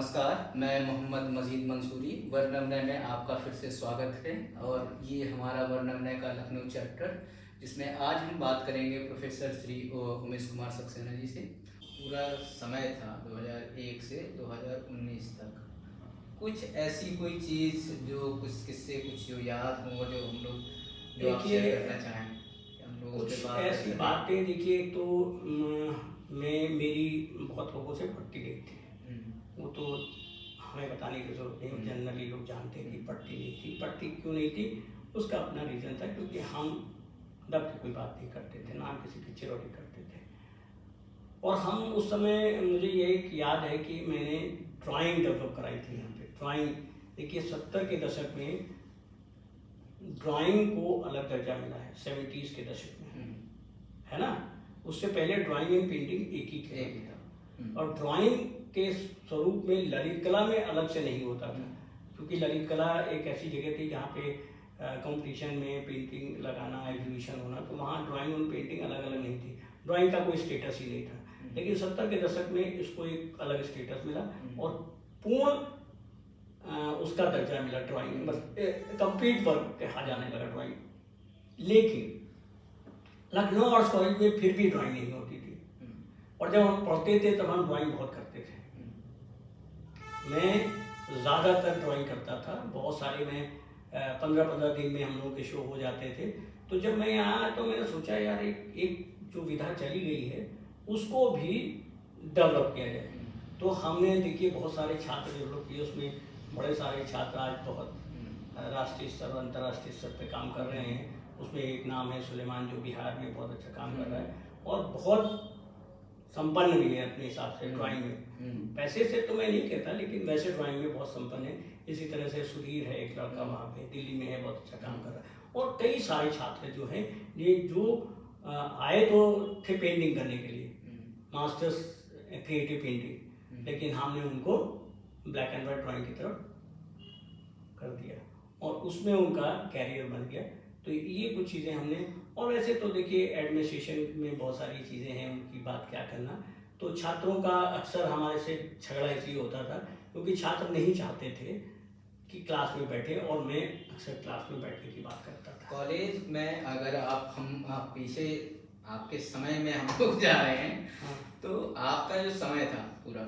नमस्कार, मैं मोहम्मद मजीद मंसूरी वर्णमय में आपका फिर से स्वागत है। और ये हमारा वर्णमय का लखनऊ चैप्टर, जिसमें आज हम बात करेंगे प्रोफेसर श्री उमेश कुमार सक्सेना जी से। पूरा समय था 2001 से 2019 तक। कुछ ऐसी कोई चीज़ जो कुछ किस्से कुछ जो याद हो, जो हम लोग जो आप शेयर करना चाहें, हम लोग कुछ उसके बाद ऐसी बातें। देखिए, तो मैं मेरी बहुत लोगों से पट्टी नहीं थी। वो तो हमें बताने की जरूरत नहीं, जनरली लोग जानते हैं कि पट्टी नहीं थी। पट्टी क्यों नहीं थी, उसका अपना रीज़न था, क्योंकि हम दब की कोई बात नहीं करते थे, ना किसी की चिरौरी करते थे। और हम उस समय, मुझे ये एक याद है कि मैंने ड्राइंग डेवलप कराई थी यहाँ पे। ड्राइंग, देखिए 70 के दशक में ड्राइंग को अलग दर्जा मिला है, 70s के दशक में, है ना। उससे पहले ड्राइंग एंड पेंटिंग एक ही था। और ड्राइंग के स्वरूप में ललित कला में अलग से नहीं होता था, क्योंकि ललित कला एक ऐसी जगह थी जहाँ पे कंपटीशन में पेंटिंग लगाना, एग्जीबिशन होना, तो वहाँ ड्राइंग और पेंटिंग अलग अलग नहीं थी। ड्राइंग का कोई स्टेटस ही नहीं था। लेकिन 70 के दशक में इसको एक अलग स्टेटस मिला और पूर्ण उसका दर्जा मिला ड्राइंग, बस कंप्लीट वर्क कहा जाने लगा ड्राइंग। लेकिन लखनऊ आर्ट्स कॉलेज में फिर भी ड्राइंग नहीं होती थी। और जब हम पढ़ते थे तब हम ड्राइंग बहुत करते थे। मैं ज़्यादातर ड्राइंग करता था, बहुत सारे। मैं 15-15 दिन में हम लोगों के शो हो जाते थे। तो जब मैं यहाँ आया तो मैंने सोचा यार एक जो विधा चली गई है उसको भी डेवलप किया जाए। तो हमने, देखिए, बहुत सारे छात्र डेवलप किए। उसमें बड़े सारे छात्र आज बहुत राष्ट्रीय स्तर, अंतर्राष्ट्रीय स्तर पे काम कर रहे हैं। उसमें एक नाम है सुलेमान, जो बिहार में बहुत अच्छा काम कर रहा है और बहुत संपन्न भी है अपने हिसाब से ड्राइंग में। पैसे से तो मैं नहीं कहता, लेकिन वैसे ड्राइंग में बहुत संपन्न है। इसी तरह से सुधीर है, एक लड़का वहाँ पे दिल्ली में है, बहुत अच्छा काम कर रहा है। और कई सारे छात्र जो हैं, ये जो आए तो थे पेंटिंग करने के लिए, मास्टर्स क्रिएटिव पेंटिंग, लेकिन हमने उनको ब्लैक एंड वाइट ड्राइंग की तरफ कर दिया और उसमें उनका कैरियर बन गया। तो ये कुछ चीज़ें हमने। और वैसे तो देखिए, एडमिनिस्ट्रेशन में बहुत सारी चीज़ें हैं, उनकी बात क्या करना। तो छात्रों का अक्सर हमारे से झगड़ा इसलिए होता था क्योंकि छात्र नहीं चाहते थे कि क्लास में बैठे, और मैं अक्सर क्लास में बैठने की बात करता था। कॉलेज में अगर आप पीछे आपके समय में हम लोग जा रहे हैं, तो आपका जो समय था पूरा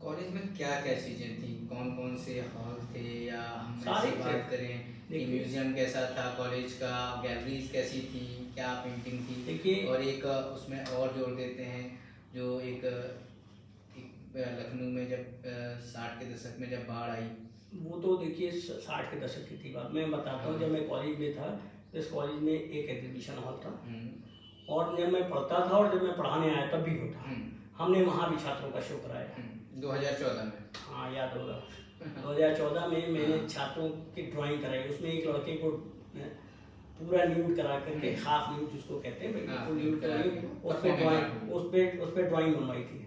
कॉलेज में क्या क्या चीज़ें थी, कौन कौन से हॉल थे, या हम ऐसे बात करें कि म्यूजियम कैसा था कॉलेज का, गैलरीज कैसी थी, क्या पेंटिंग थी। देखिए, और एक उसमें और जोड़ देते हैं, जो एक लखनऊ में जब 60 के दशक में जब बाढ़ आई, वो तो देखिए 60 के दशक की थी बात। मैं बताता हूँ, जब मैं कॉलेज में था तो इस कॉलेज में एक एग्जीबिशन हॉल था, और जब मैं पढ़ता था और जब मैं पढ़ाने आया तब भी होता। हमने वहाँ भी छात्रों का शो कराया 2014 में। हाँ, याद होगा। 2014 में मैंने छात्रों की ड्राइंग कराई। उसमें एक लड़के को पूरा न्यूड करा करके, हाफ न्यूड जिसको कहते हैं भाई, न्यूड कराई, उस पे ड्राइंग बनवाई थी।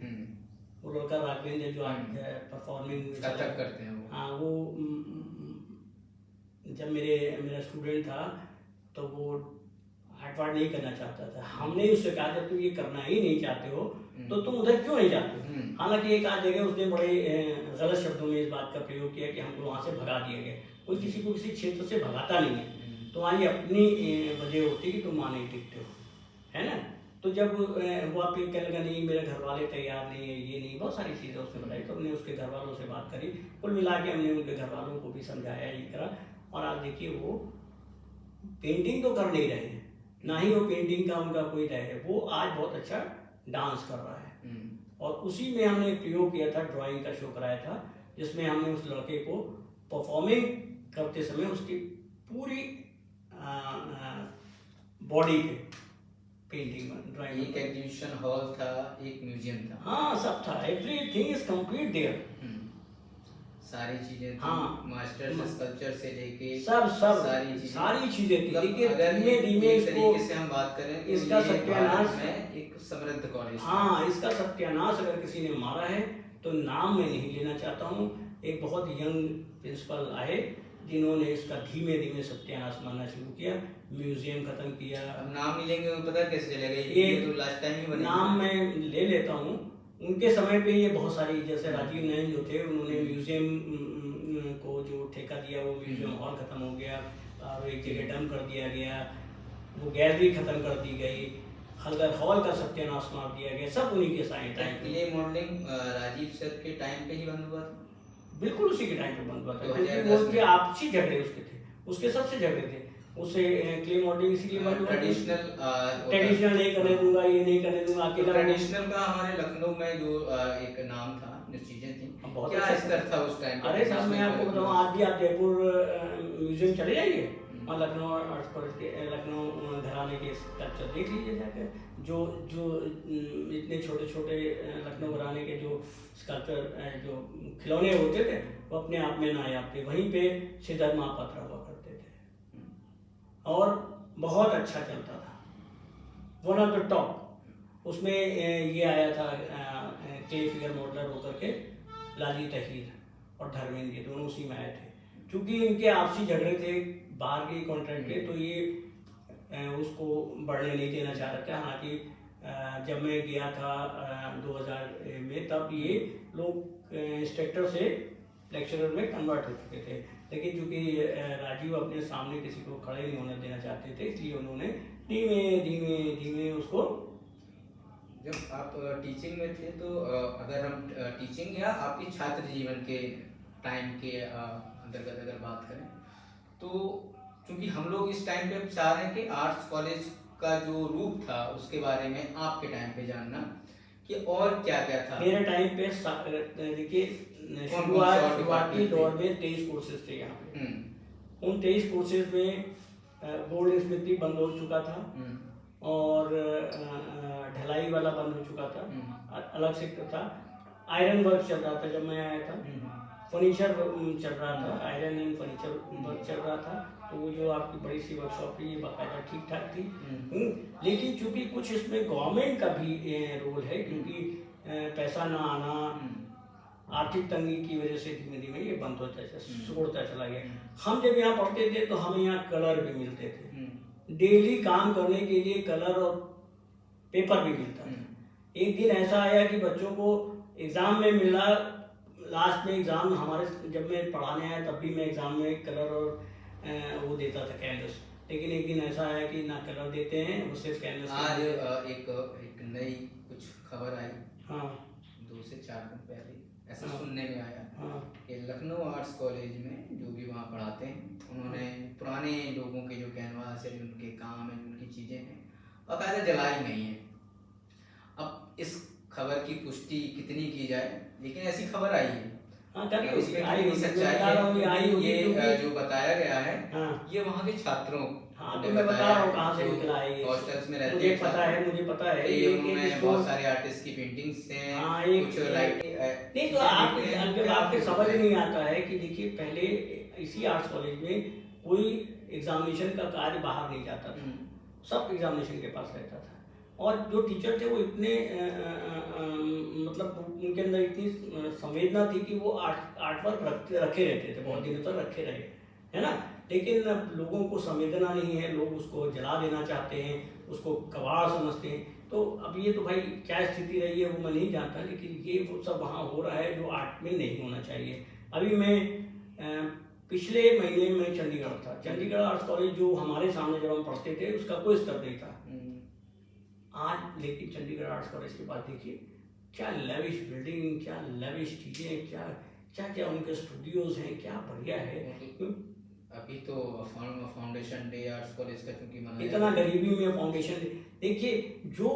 वो लड़का राघवेंद्र, जो आज परफॉर्मिंग करते हैं वो। हाँ, वो जब मेरा स्टूडेंट था तो वो हटवाड़ नहीं करना चाहता था। हमने उससे कहा, जब तुम ये करना ही नहीं चाहते हो तो तुम उधर क्यों नहीं जाते। हालांकि एक आध जगह उसने बड़े गलत शब्दों में इस बात का प्रयोग किया कि हमको वहाँ से भगा दिया गया। कोई किसी को किसी क्षेत्र से भगाता नहीं है, तुम्हारी अपनी वजह होती है कि तुम वहाँ नहीं टिकते हो, है ना। तो जब वो आप ये कहने लगा, नहीं मेरे घर वाले तैयार नहीं है, ये नहीं, बहुत सारी चीज़ें उसने बताई। तो हमने उसके घर वालों से बात करी, कुल मिला के हमने उनके घर वालों को भी समझाया, ये करा। और आज देखिए, वो पेंटिंग तो कर नहीं रहे हैं, ना ही वो पेंटिंग का उनका कोई रह है। वो आज बहुत अच्छा डांस कर रहा है। और उसी में हमने प्रयोग किया था, ड्राइंग का शो कराया था, जिसमें हमने उस लड़के को परफॉर्मिंग करते समय उसकी पूरी बॉडी पे पेंटिंग ड्राइंग। एक एग्जीबिशन हॉल था, एक म्यूजियम था। हाँ, सब था, एवरीथिंग इज कंप्लीट देयर। सारी चीजें थी। हाँ, मास्टर्स स्कल्पचर से लेके सब सारी चीजें थी। देखिए, धीमे धीमे इस तरीके से हम बात करें तो इसका सत्यानाश में एक समृद्ध कॉलेज। हाँ, इसका सत्यानाश अगर किसी ने मारा है तो नाम मैं नहीं लेना चाहता हूँ। एक बहुत यंग प्रिंसिपल आए जिन्होंने इसका धीमे धीमे सत्यानाश मारना शुरू किया, म्यूजियम खत्म किया। अब नाम नहीं लेंगे तो पता कैसे चलेगा, ये तो लास्ट टाइम ही बनेगा। नाम मैं ले लेता हूँ, उनके समय पे ये बहुत सारी, जैसे राजीव नयन जो थे उन्होंने म्यूजियम को जो ठेका दिया वो म्यूजियम हॉल खत्म हो गया और एक जगह डंप कर दिया गया, वो गैलरी खत्म कर दी गई, हल्दर हॉल का सत्यानाश मार दिया गया, सब उन्हीं के टाइम पे। क्ले मॉडलिंग राजीव सर के टाइम पे ही बंद हुआ था? बिल्कुल उसी के टाइम पे बंद हुआ था, 2010 क्योंकि वो उसके में। आपसी झगड़े उसके थे, उसके सबसे झगड़े थे, उसे क्ले मॉडलिंग इसलिए बंद हुआ, ट्रेडिशनल नहीं करने दूंगा, ये नहीं करने दूंगा अकेला। ट्रेडिशनल का हमारे लखनऊ में जो एक नाम था, जो चीजें थी, बहुत क्या अच्छा स्तर था उस टाइम? अरे साहब मैं आपको बताऊं, आज भी आप जयपुर म्यूजियम चले जाइए, वहाँ लखनऊ आर्ट्स कॉलेज के, लखनऊ घराने के स्कल्पचर देख लीजिए जाकर, जो जो इतने छोटे छोटे लखनऊ घराने के जो स्कल्पचर, जो खिलौने होते थे वो अपने आप में नायाब थे। वहीं पे सिद्धार्थ महापात्रा हुआ करते थे और बहुत अच्छा चलता था, वन ऑफ द टॉप। उसमें ये आया था क्ले फिगर मॉडलर होकर के लाली तहीर और धर्मेंद्र, ये दोनों उसी में आए थे। क्योंकि इनके आपसी झगड़े थे बाहर के कॉन्ट्रैक्ट के, तो ये उसको बढ़ने नहीं देना चाह रहे थे। हालांकि जब मैं गया था 2000 में, तब ये लोग इंस्ट्रक्टर से लेक्चरर में कन्वर्ट हो चुके थे, लेकिन चूंकि राजीव अपने सामने किसी को खड़े नहीं होने देना चाहते थे, इसलिए उन्होंने धीमे धीमे धीमे उसको। जब आप टीचिंग में थे तो अगर हम टीचिंग या आपके छात्र जीवन के टाइम के अंतर्गत अगर बात करें, तो क्योंकि हम लोग इस टाइम पे चाह रहे हैं कि आर्ट्स कॉलेज का जो रूप था उसके बारे में आपके टाइम पे जानना कि और क्या क्या था। मेरे टाइम पे देखिए शुरुआती दौर में 23 कोर्सेज थे यहाँ पे। उन 23 कोर्सेज में गोल्ड स्मिथी बंद हो चुका था और ढलाई वाला बंद हो चुका था, अलग सेक्टर था। आयरन वर्क चल रहा था जब मैं आया था, फर्नीचर चल रहा था, आयरन एंड फर्नीचर वर्क चल रहा था। तो वो जो आपकी बड़ी सी वर्कशॉप थी ये बाकायदा ठीक ठाक थी। लेकिन चूंकि कुछ इसमें गवर्नमेंट का भी रोल है, क्योंकि पैसा ना आना, आर्थिक तंगी की वजह से धीमे धीमे ये बंद होता छोड़ता चला गया। हम जब यहाँ पढ़ते थे तो हमें यहाँ कलर भी मिलते थे, डेली काम करने के लिए कलर और पेपर भी मिलता था। एक दिन ऐसा आया कि बच्चों को एग्जाम में मिला, लास्ट में एग्जाम हमारे, जब मैं पढ़ाने आया तब भी मैं एग्जाम में कलर और वो देता था कैनवस, लेकिन एक दिन ऐसा आया कि ना कलर देते हैं, वो सिर्फ कैनवस। आज एक नई कुछ खबर आई, हाँ 2 से 4 दिन पहले ऐसा हाँ, सुनने में आया हाँ, कि लखनऊ आर्ट्स कॉलेज में जो भी वहाँ पढ़ाते हैं, उन्होंने पुराने लोगों के जो कैनवास है, उनके काम है, उनकी चीज़ें हैं, बाकायदा जलाई नहीं है। अब इस खबर की पुष्टि कितनी की जाए, लेकिन ऐसी खबर आई है। इसमें कितनी सच्चाई है, ये जो बताया गया है ये वहाँ के छात्रों, हाँ तो मैं बता रहा हूँ कहाँ से निकला है ये, हॉस्टल्स में रहते मुझे हैं, पता है, मुझे पता है। ये उन्होंने बहुत सारे आर्टिस्ट की पेंटिंग्स हैं, हाँ, कुछ लाइट नहीं तो आपके समझ नहीं आता है कि देखिए पहले इसी आर्ट्स कॉलेज में कोई एग्जामिनेशन का कार्य बाहर नहीं जाता था, सब एग्जामिनेशन के पास रहता था। और जो टीचर थे वो इतने मतलब उनके अंदर इतनी संवेदना थी कि वो आर्ट वर्क रखे रहते थे, बहुत दिनों तक रखे रहे, है ना। लेकिन अब लोगों को संवेदना नहीं है, लोग उसको जला देना चाहते हैं, उसको कबाड़ समझते हैं। तो अब ये तो भाई क्या स्थिति रही है वो मैं नहीं जानता, लेकिन ये वो सब वहाँ हो रहा है जो आर्ट में नहीं होना चाहिए। अभी मैं पिछले महीने में चंडीगढ़ था, चंडीगढ़ आर्ट्स कॉलेज जो हमारे सामने जब हम पढ़ते थे उसका कोई स्तर नहीं था। आज लेकिन चंडीगढ़ आर्ट्स कॉलेज के बाद देखिए क्या लेविश बिल्डिंग, क्या लेविश चीज़ें, क्या क्या क्या उनके स्टूडियोज हैं, क्या बढ़िया है। अभी तो फाउंडेशन डे आर्ट्स कॉलेज का क्योंकि मना, इतना गरीबी में फाउंडेशन डे, देखिए जो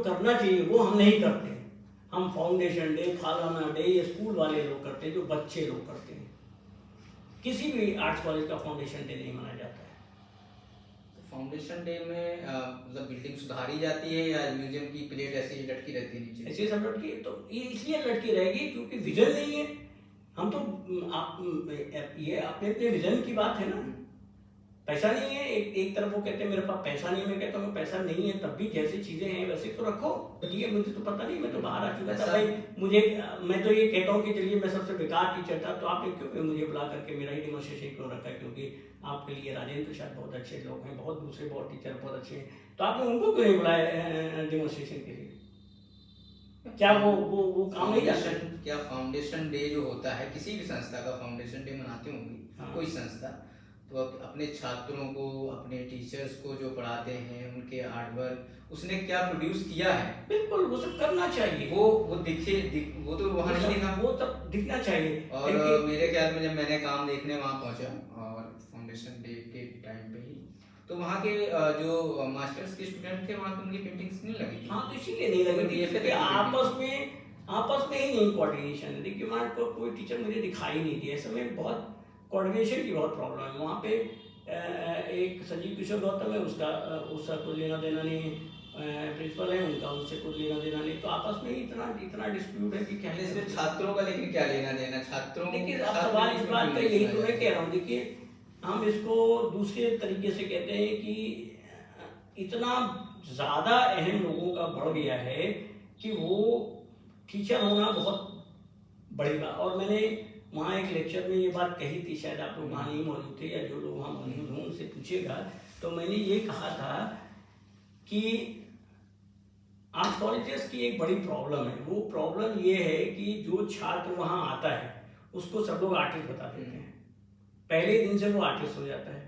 करना चाहिए वो हम नहीं करते। हम फाउंडेशन डे, फालाना डे ये स्कूल वाले लोग करते हैं, जो बच्चे लोग करते हैं। किसी भी आर्ट्स कॉलेज का फाउंडेशन डे नहीं मनाया जाता है। फाउंडेशन डे में मतलब बिल्डिंग सुधारी जाती है या म्यूजियम की प्लेट ऐसे ही लटकी रहती है नीचे? ऐसे सब लटकी, तो ये इसलिए लटकी रहेगी क्योंकि विजन नहीं है। हम तो ये अपने अपने विजन की बात है ना, पैसा नहीं है। एक तरफ वो कहते हैं मेरे पास पैसा नहीं है, मैं कहता हूँ पैसा नहीं है तब भी जैसी चीजें हैं वैसे तो रखो। ये मुझे तो पता नहीं, मैं तो बाहर आ चुका था भाई। मैं तो ये कहता हूँ कि चलिए मैं सबसे बेकार टीचर था, तो आपने क्यों मुझे बुला करके मेरा ही डेमोन्स्ट्रेशन क्यों रखा? क्योंकि आपके लिए राजेंद्र प्रसाद बहुत अच्छे लोग हैं, बहुत दूसरे बहुत टीचर बहुत अच्छे हैं, तो आपने उनको क्यों नहीं बुलाया डेमोन्स्ट्रेशन के लिए? क्या वो काम नहीं जाता? क्या फाउंडेशन डे जो होता है, किसी भी संस्था का फाउंडेशन डे मनाती होंगी, हाँ। कोई संस्था, तो अपने छात्रों को, अपने टीचर्स को जो पढ़ाते हैं, उनके आर्टवर्क उसने क्या प्रोड्यूस किया है, बिल्कुल वो सब करना चाहिए। वो वो तो वहाँ नहीं दिखा। वो सब दिखना चाहिए। और मेरे ख्याल में जब मैंने काम देखने वहाँ पहुँचा और फाउंडेशन डे के टाइम पे ही, तो वहाँ के जो मास्टर्स के स्टूडेंट थे, वहाँ पे उनकी पेंटिंग्स नहीं लगी थी। हाँ, तो इसीलिए नहीं लगी थी क्योंकि आपस में ही नहीं कोऑर्डिनेशन है। देखिए वहाँ को कोई टीचर मुझे दिखाई नहीं दिया। ऐसे में बहुत कोऑर्डिनेशन की बहुत प्रॉब्लम है वहाँ पे। एक संजीव किशोर गौतम है, उसका कोई लेना देना नहीं, प्रिंसिपल है उनका उससे कुछ लेना देना नहीं, तो आपस में ही इतना डिस्प्यूट है कि क्या है। इसमें छात्रों का लेकिन क्या लेना देना, छात्रों देखिए अब सवाल इस बात का यही तो मैं कह रहा हूँ। देखिए हम इसको दूसरे तरीके से कहते हैं कि इतना ज़्यादा अहम लोगों का बढ़ गया है कि वो टीचर होना बहुत बड़ी बात। और मैंने वहाँ एक लेक्चर में ये बात कही थी, शायद आप लोग वहाँ नहीं मौजूद थे या जो लोग वहाँ मौजूद हों उनसे पूछिएगा, तो मैंने ये कहा था कि आर्ट कॉलेजेस की एक बड़ी प्रॉब्लम है। वो प्रॉब्लम ये है कि जो छात्र वहाँ आता है उसको सब लोग आर्टिस्ट बता देते हैं, पहले दिन से वो आर्टिस्ट हो जाता है,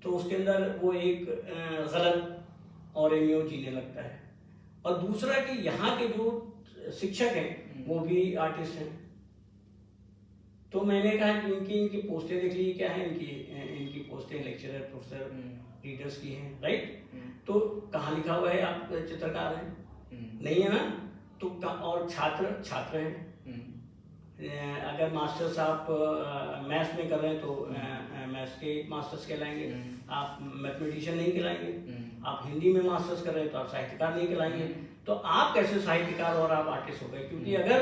तो उसके अंदर वो एक गलत और जीने लगता है। और दूसरा कि यहाँ के जो शिक्षक हैं वो भी आर्टिस्ट हैं। तो मैंने कहा कि इनकी पोस्टें देख लीजिए क्या है, इनकी पोस्टें लेक्चरर, प्रोफेसर, रीडर्स की हैं, राइट। तो कहाँ लिखा हुआ है आप चित्रकार हैं? नहीं है ना। तो और छात्र हैं। अगर मास्टर्स आप मैथ्स में कर रहे हैं तो मैथ्स के मास्टर्स कहलाएंगे, आप मैथमेटिशियन नहीं कहलाएंगे। आप हिंदी में मास्टर्स कर रहे हैं तो आप साहित्यकार नहीं कहलाएंगे। तो आप कैसे साहित्यकार और आप आर्टिस्ट हो गए? क्योंकि अगर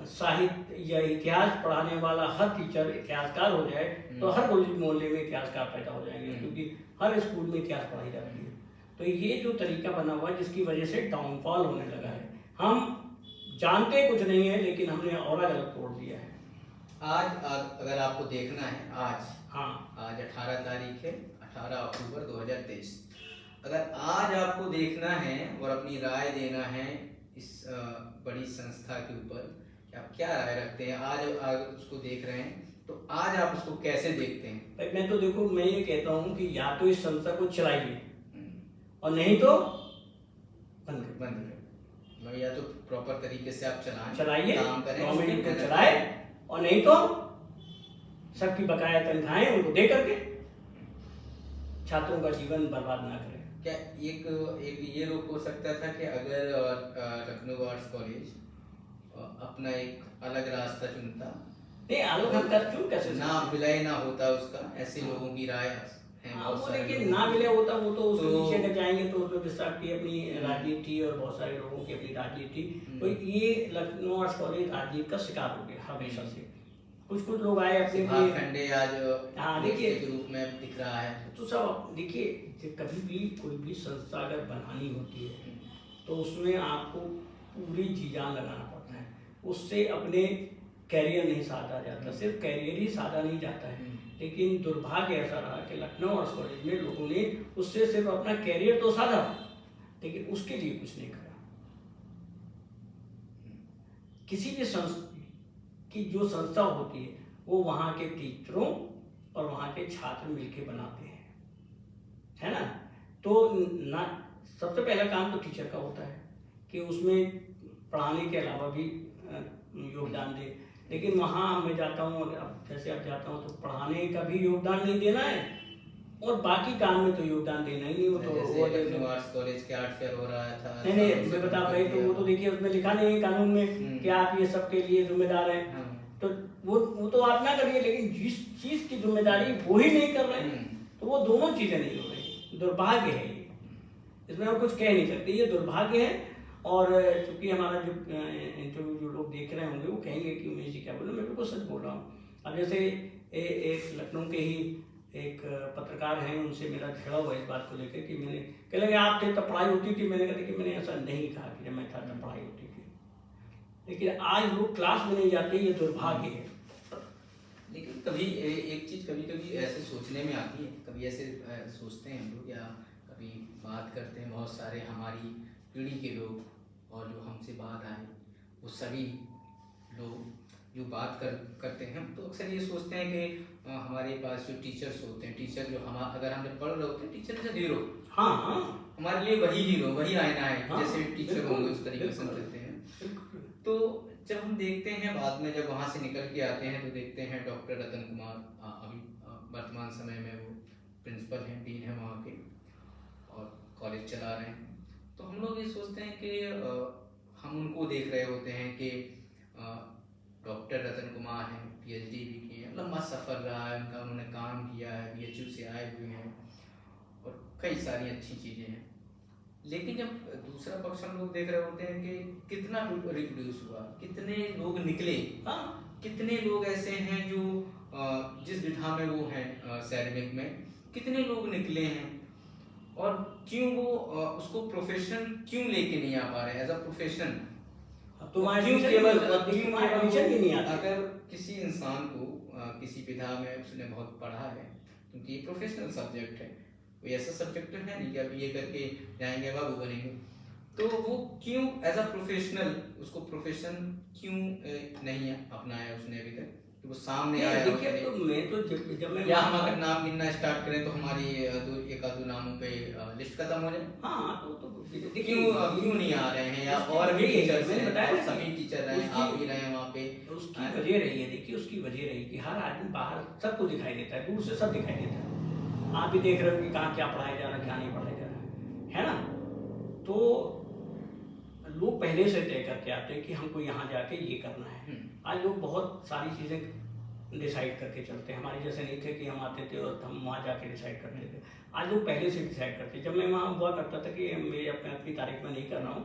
साहित्य या इतिहास पढ़ाने वाला हर टीचर इतिहासकार हो जाए तो हर मोहल्ले में इतिहासकार पैदा हो जाएंगे, क्योंकि हर स्कूल में इतिहास पढ़ाई जाती है। तो ये जो तरीका बना हुआ है जिसकी वजह से डाउनफॉल होने लगा है। हम जानते कुछ नहीं है लेकिन हमने और गलत तोड़ दिया है। आज अगर आपको देखना है, आज 18 तारीख है, 18 अक्टूबर 2023। अगर आज आपको देखना है और अपनी राय देना है इस बड़ी संस्था के ऊपर, आप क्या राय रखते हैं? आज उसको देख रहे हैं तो आज आप उसको कैसे देखते हैं? मैं तो देखो, मैं ये कहता हूँ कि या तो इस संस्था को चलाइए और नहीं तो बंद करें। या तो प्रॉपर तरीके से आप चलाइए, काम करें, गवर्नमेंट को चलाए, और नहीं तो सबकी बकाया तनख्वाहें उनको दे करके छात्रों का जीवन बर्बाद ना करें। क्या एक ये रोक हो सकता था कि अगर लखनऊ आर्ट्स कॉलेज अपना एक अलग रास्ता चुनता? नहीं, अलग चुन कैसे ना विलय ना होता उसका, ऐसे लोगों की राय है। वो देखिए ना विलय होता वो तो उसके पीछे लग जाएंगे, तो उसमें विस्तार की अपनी राजनीति और बहुत सारे लोगों की अपनी राजनीति। तो ये लखनऊ आर्ट्स कॉलेज राजनीति का शिकार हो गया हमेशा से। कुछ लोग आए अपने खंडे आज देखिए के रूप में दिख रहा है। तो सब देखिए, कभी भी कोई भी संस्था अगर बनानी होती है तो उसमें आपको पूरी जी जान लगाना पड़ता है। उससे अपने कैरियर नहीं साधा जाता, सिर्फ कैरियर ही साधा नहीं जाता है। लेकिन दुर्भाग्य ऐसा रहा कि लखनऊ आर्ट्स कॉलेज में लोगों ने उससे सिर्फ अपना कैरियर तो साधा, लेकिन उसके लिए कुछ नहीं करा। किसी भी की जो संस्था होती है वो वहाँ के टीचरों और वहाँ के छात्र मिलके बनाते हैं, है ना। तो ना सबसे पहला काम तो टीचर का होता है कि उसमें पढ़ाने के अलावा भी योगदान दे। लेकिन वहाँ मैं जाता हूँ, जैसे अब जाता हूँ तो पढ़ाने का भी योगदान नहीं देना है और बाकी काम में तो योगदान देना ही नहीं। वो तो आर्ट्स कॉलेज के आर्ट फेयर हो रहा था, नहीं मैं बता रही, तो वो तो देखिए उसमें लिखा नहीं है कानून में कि आप ये सबके लिए जिम्मेदार हैं। तो वो तो आप ना करिए, लेकिन जिस चीज की जिम्मेदारी वो ही नहीं कर रहे हैं, तो वो दोनों चीजें नहीं हो रही। दुर्भाग्य है ये, इसमें हम कुछ कह नहीं सकते, ये दुर्भाग्य है। और चूंकि हमारा जो इंटरव्यू जो लोग देख रहे होंगे वो कहेंगे कि उमेश जी क्या बोल रहे हैं, मैं बिल्कुल सच बोल रहा हूँ। अब जैसे एक लखनऊ के ही एक पत्रकार हैं, उनसे मेरा झगड़ा हुआ इस बात को लेकर कि मैंने कह लगे आप थे तब पढ़ाई होती थी। मैंने कहा कि मैंने ऐसा नहीं कहा कि जब मैं था तब पढ़ाई होती थी, लेकिन आज लोग क्लास में नहीं जाते, ये दुर्भाग्य है। लेकिन कभी एक चीज़ कभी ऐसे सोचने में आती है, कभी ऐसे सोचते हैं हम लोग या कभी बात करते हैं बहुत सारे हमारी पीढ़ी के लोग और जो हमसे बाद आए वो सभी लोग जो बात करते हैं तो अक्सर ये सोचते हैं कि हमारे पास जो टीचर्स होते हैं, टीचर जो हम अगर हम जब पढ़ रहे होते हैं, टीचर इज हीरो। हाँ हाँ, हमारे लिए वही हीरो, वही आईना है। हाँ, जैसे टीचर बिल्कुल, होंगे उस तरीके से हम बिल्कुल, चलते हैं। बिल्कुल। तो जब हम देखते हैं बाद में, जब वहाँ से निकल के आते हैं तो देखते हैं डॉक्टर रतन कुमार अभी वर्तमान समय में वो प्रिंसिपल हैं, डीन है वहाँ के, और कॉलेज चला रहे हैं। तो हम लोग ये सोचते हैं कि हम उनको देख रहे होते हैं कि डॉक्टर रतन कुमार हैं, पीएचडी भी की है, लंबा सफ़र रहा है उनका, उन्होंने काम किया है, बीएचयू से आए हुए हैं और कई सारी अच्छी चीज़ें हैं। लेकिन जब दूसरा पक्ष हम लोग देख रहे होते हैं कि कितना रिप्रोड्यूस हुआ, कितने लोग निकले, हाँ, कितने लोग ऐसे हैं जो जिस विधा में वो हैं सैनिक में, कितने लोग निकले हैं और क्यों वो उसको प्रोफेशन क्यों लेके नहीं आ पा रहे एज अ प्रोफेशन। क्यों केवल ही नहीं आता। अगर किसी इंसान को किसी विधा में उसने बहुत पढ़ा है, क्योंकि ये प्रोफेशनल सब्जेक्ट है, कोई ऐसा सब्जेक्ट तो है नहीं कि अब ये करके जाएंगे बाबू बनेंगे, तो वो क्यों एज अ प्रोफेशनल उसको प्रोफेशन क्यों नहीं अपनाया उसने अभी तक, कि वो सामने आया। देखिए, तो मैं तो जब मैं या हम अगर नाम गिनना स्टार्ट करें तो हमारी एक आध नामों पे लिस्ट खत्म हो जाए। हाँ, तो क्यों नहीं आ रहे हैं, या और भी टीचर्स हैं, और सभी टीचर हैं, आप भी रहे हैं वहाँ पे। उसकी वजह रही है, देखिए उसकी वजह रही कि हर आदमी बाहर सबको दिखाई देता है, दूर से सब दिखाई देता है। आप भी देख रहे हो कि कहाँ क्या पढ़ाया जा रहा है, क्या नहीं पढ़ाया जा रहा है ना। तो लोग पहले से तय करके आते हैं कि हमको यहाँ जाके ये करना है। आज लोग बहुत सारी चीज़ें डिसाइड करके चलते हैं, हमारे जैसे नहीं थे कि हम आते थे और हम वहाँ जाके डिसाइड करते थे। आज लोग पहले से डिसाइड करते। जब मैं वहाँ हुआ करता था कि मैं अपनी तारीफ में नहीं कर रहा हूँ,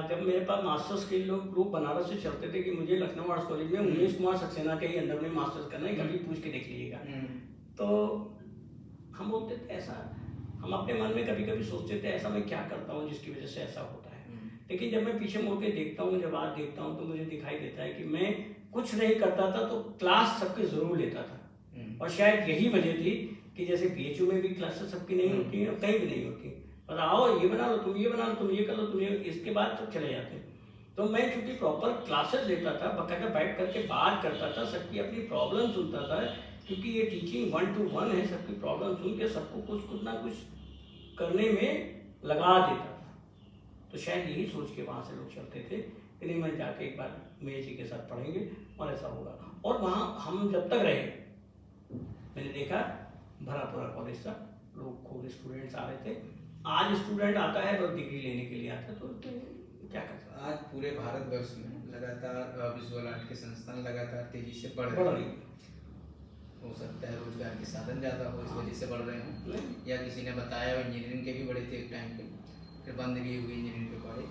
जब मेरे पास मास्टर्स के लोग बनारस से चलते थे कि मुझे लखनऊ आर्ट्स कॉलेज में उमेश कुमार सक्सेना के ही अंदर में मास्टर्स करना है, कभी पूछ के देख लीजिएगा। तो हम बोलते थे ऐसा, हम अपने मन में कभी कभी सोचते थे ऐसा मैं क्या करता हूँ जिसकी वजह से ऐसा होता है। लेकिन जब मैं पीछे मुड़ के देखता हूँ, जब आज देखता हूँ, तो मुझे दिखाई देता है कि मैं कुछ नहीं करता था तो क्लास सबके जरूर लेता था। और शायद यही वजह थी कि जैसे बीएचयू में भी क्लासेस सबकी नहीं होती हैं, कहीं भी नहीं होती, और आओ ये बना लो, तुम ये बना लो, तुम ये कर लो, तुम ये, इसके बाद सब चले जाते। तो मैं चूंकि प्रॉपर क्लासेस लेता था, बकायदा बैठ करके बात करता था, सबकी अपनी प्रॉब्लम सुनता था, क्योंकि ये टीचिंग 1 to 1 है, सबकी प्रॉब्लम सुन के सबको कुछ ना कुछ करने में लगा देता था। तो शायद यही सोच के वहाँ से लोग चलते थे कि नहीं, मैं जाके एक बार मेरे जी के साथ पढ़ेंगे और ऐसा होगा। और वहाँ हम जब तक रहे, मैंने देखा भरा पूरा कॉलेज था, लोग खूब स्टूडेंट्स आ रहे थे। आज स्टूडेंट आता है तो डिग्री लेने के लिए आता है, तो क्या करता है। आज पूरे भारतवर्ष में लगातार विजुअल आर्ट के संस्थान लगातार तेजी से बढ़ रहे हैं। हो सकता है रोजगार के साधन ज़्यादा हो, इस वजह से बढ़ रहे हों, या किसी ने बताया इंजीनियरिंग के भी बड़े थे एक टाइम पे, फिर बंद भी हुई इंजीनियरिंग के कॉलेज,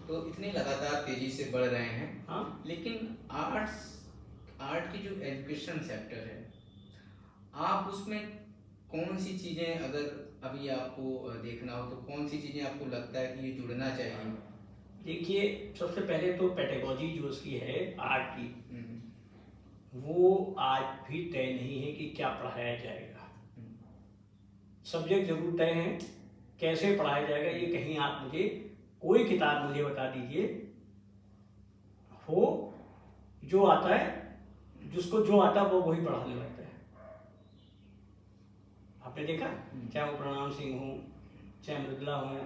तो इतने लगातार तेजी से बढ़ रहे हैं। हाँ, लेकिन आर्ट की जो एजुकेशन सेक्टर है, आप उसमें कौन सी चीज़ें अगर अभी आपको देखना हो तो कौन सी चीज़ें आपको लगता है कि ये जुड़ना चाहिए? देखिए, सबसे पहले तो पेडागोजी जो उसकी है आर्ट की, वो आज भी तय नहीं है कि क्या पढ़ाया जाएगा। सब्जेक्ट जरूर तय है, कैसे पढ़ाया जाएगा ये कहीं आप मुझे कोई किताब मुझे बता दीजिए हो, जो आता है, जिसको जो आता है वो वही पढ़ाने लगता है। आपने देखा, चाहे वो प्रणाम सिंह हो, चाहे मृदुला हो,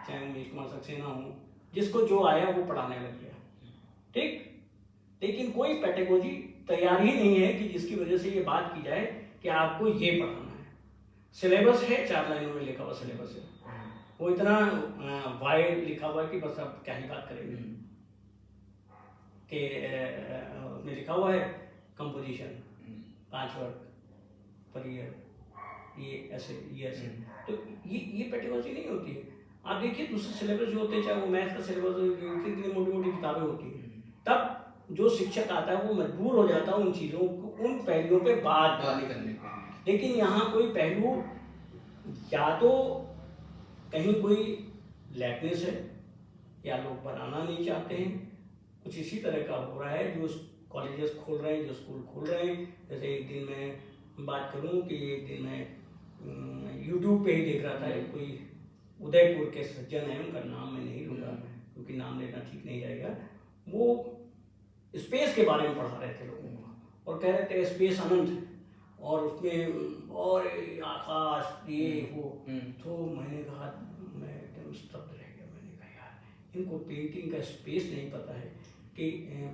चाहे उमेश कुमार सक्सेना हो, जिसको जो आया वो पढ़ाने लग गया, ठीक। लेकिन कोई पेडागोजी तैयार ही नहीं है कि जिसकी वजह से ये बात की जाए कि आपको ये पढ़ाना है। सिलेबस है, 4 लाइनों में लिखा हुआ सिलेबस है, वो इतना वाइड लिखा हुआ है कि बस आप क्या ही बात करेंगे। कि उसमें लिखा हुआ है कंपोजिशन 5 वर्ग पर ईयर, ये ऐसे, ये ऐसे। तो ये पेडागोजी नहीं होती है। आप देखिए दूसरे सिलेबस जो होते हैं, चाहे वो मैथ का सिलेबस हो, इतनी मोटी मोटी किताबें होती हैं, तब जो शिक्षक आता है वो मजबूर हो जाता है उन चीज़ों को, उन पहलुओं पे बात करने का। लेकिन यहाँ कोई पहलू, या तो कहीं कोई लैकनेस है, या लोग बनाना नहीं चाहते हैं, कुछ इसी तरह का हो रहा है। जो कॉलेजेस खोल रहे हैं, जो स्कूल खोल रहे हैं, जैसे एक दिन मैं बात करूं कि एक दिन मैं यूट्यूब पे ही देख रहा था, कोई उदयपुर के सज्जन हैं, उनका नाम मैं नहीं लूँगा क्योंकि नाम लेना ठीक नहीं रहेगा। वो स्पेस के बारे में पढ़ा रहे थे लोगों को और कह रहे थे स्पेस अनंत है और उसमें और आकाश ये वो। तो मैंने कहा, मैं एकदम स्तब्ध रह गया। मैंने कहा यार इनको पेंटिंग का स्पेस नहीं पता है कि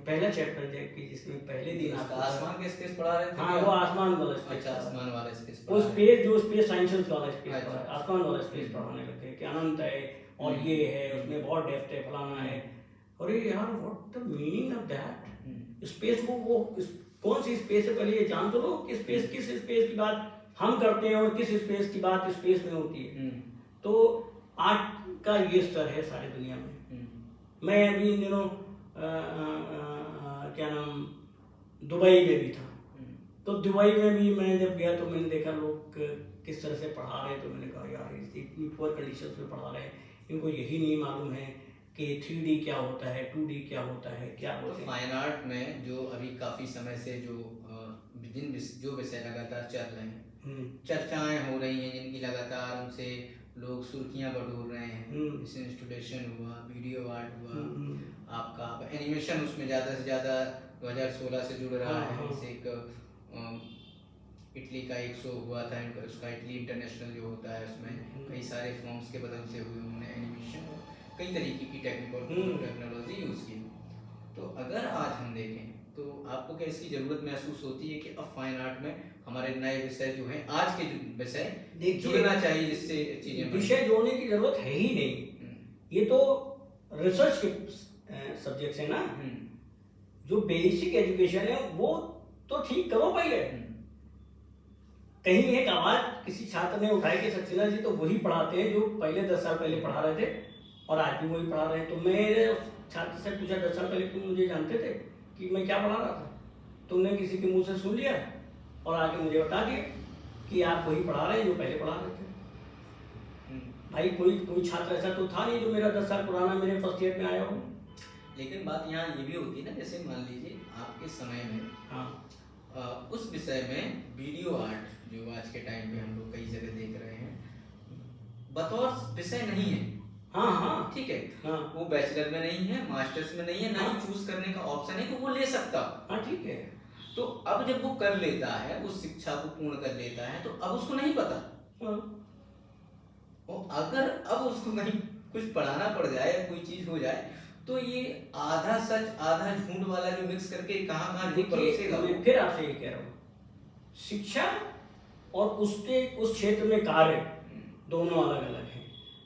पहला चैप्टर जबकि जिसमें पहले दिन आपको आसमान के स्पेस पढ़ा रहे थे। हाँ, वो आसमान वाला स्पेस। अच्छा, आसमान वाला स्पेस। वो स्पेस जो स्पेस साइंसेस वाला स्पेस अच्छा, पढ़ा है, आसमान वाला स्पेस पढ़ाने लगे कि अनंत है और ये है, उसमें बहुत डेप्थ है, फलाना है। अरे यार what the meaning of that space को, वो कौन सी स्पेस है पहले ये जान तो लो कि स्पेस किस स्पेस की बात हम करते हैं और किस स्पेस की बात स्पेस में होती है। तो आर्ट का ये स्तर है सारी दुनिया में। मैं अभी इन दिनों क्या नाम दुबई में भी था, तो दुबई में भी मैं जब गया तो मैंने देखा लोग किस तरह से पढ़ा रहे। तो मैंने कहा यार इतनी पुअर कंडीशन में पढ़ा रहे हैं, इनको यही नहीं मालूम है कि 3D क्या होता है, 2D क्या होता है, क्या होता है। फाइन आर्ट में जो अभी काफ़ी समय से जो जो विषय लगातार चल रहे हैं, चर्चाएं हो रही हैं, जिनकी लगातार उनसे लोग सुर्खियां बटोर रहे हैं, जैसे इंस्टॉलेशन हुआ, वीडियो आर्ट हुआ, आपका एनिमेशन उसमें ज़्यादा से ज़्यादा 2016 से जुड़ रहा है। जैसे एक इटली का एक शो हुआ था इनका, उसका इटली इंटरनेशनल जो होता है, उसमें कई सारे फॉर्म्स के बदलते हुए उन्होंने एनिमेशन और कई तरीके की टेक्नोलॉजी यूज़ की। तो अगर आज हम देखें तो आपको क्या इसकी ज़रूरत महसूस होती है कि अब फाइन आर्ट में हमारे नए विषय जो हैं, आज के विषय जुड़ना चाहिए, जिससे चीज़ें विषय जोड़ने की जरूरत है ही नहीं। ये तो रिसर्च के सब्जेक्ट्स है ना, जो बेसिक एजुकेशन है वो तो ठीक करो पहले। कहीं एक आवाज किसी छात्र ने उठाई कि सक्सेना जी तो वही पढ़ाते हैं जो पहले 10 साल पहले पढ़ा रहे थे और आज भी वही पढ़ा रहे हैं। तो मेरे छात्र से पूछा 10 साल पहले तुम मुझे जानते थे कि मैं क्या पढ़ा रहा था? तुमने किसी के मुंह से सुन लिया और आके मुझे बता दिया कि आप वही पढ़ा रहे हैं जो पहले पढ़ा रहे थे। भाई कोई छात्र ऐसा तो था नहीं जो मेरा 10 साल पुराना मेरे फर्स्ट ईयर में आया हो। लेकिन बात यहाँ ये भी होती है ना, जैसे मान लीजिए आपके समय में उस विषय में वीडियो आर्ट जो आज के टाइम पे हम लोग कई जगह देख रहे हैं, बतौर विषय नहीं है। हाँ ठीक है। वो बैचलर में नहीं है, मास्टर्स में नहीं है, ना ही चूज करने का ऑप्शन है कि वो ले सकता। हाँ ठीक है। तो अब जब वो कर लेता है, उस शिक्षा को पूर्ण कर लेता है, तो अब उसको नहीं पता। और अगर अब उसको कहीं कुछ पढ़ाना पड़ जाए या कोई चीज हो जाए, तो ये आधा सच आधा झूठ वाला जो मिक्स करके कहाँ झूठ परोसेगा। मैं फिर आपसे ये कह रहा हूँ, शिक्षा और उसके उस क्षेत्र में कार्य दोनों अलग अलग हैं।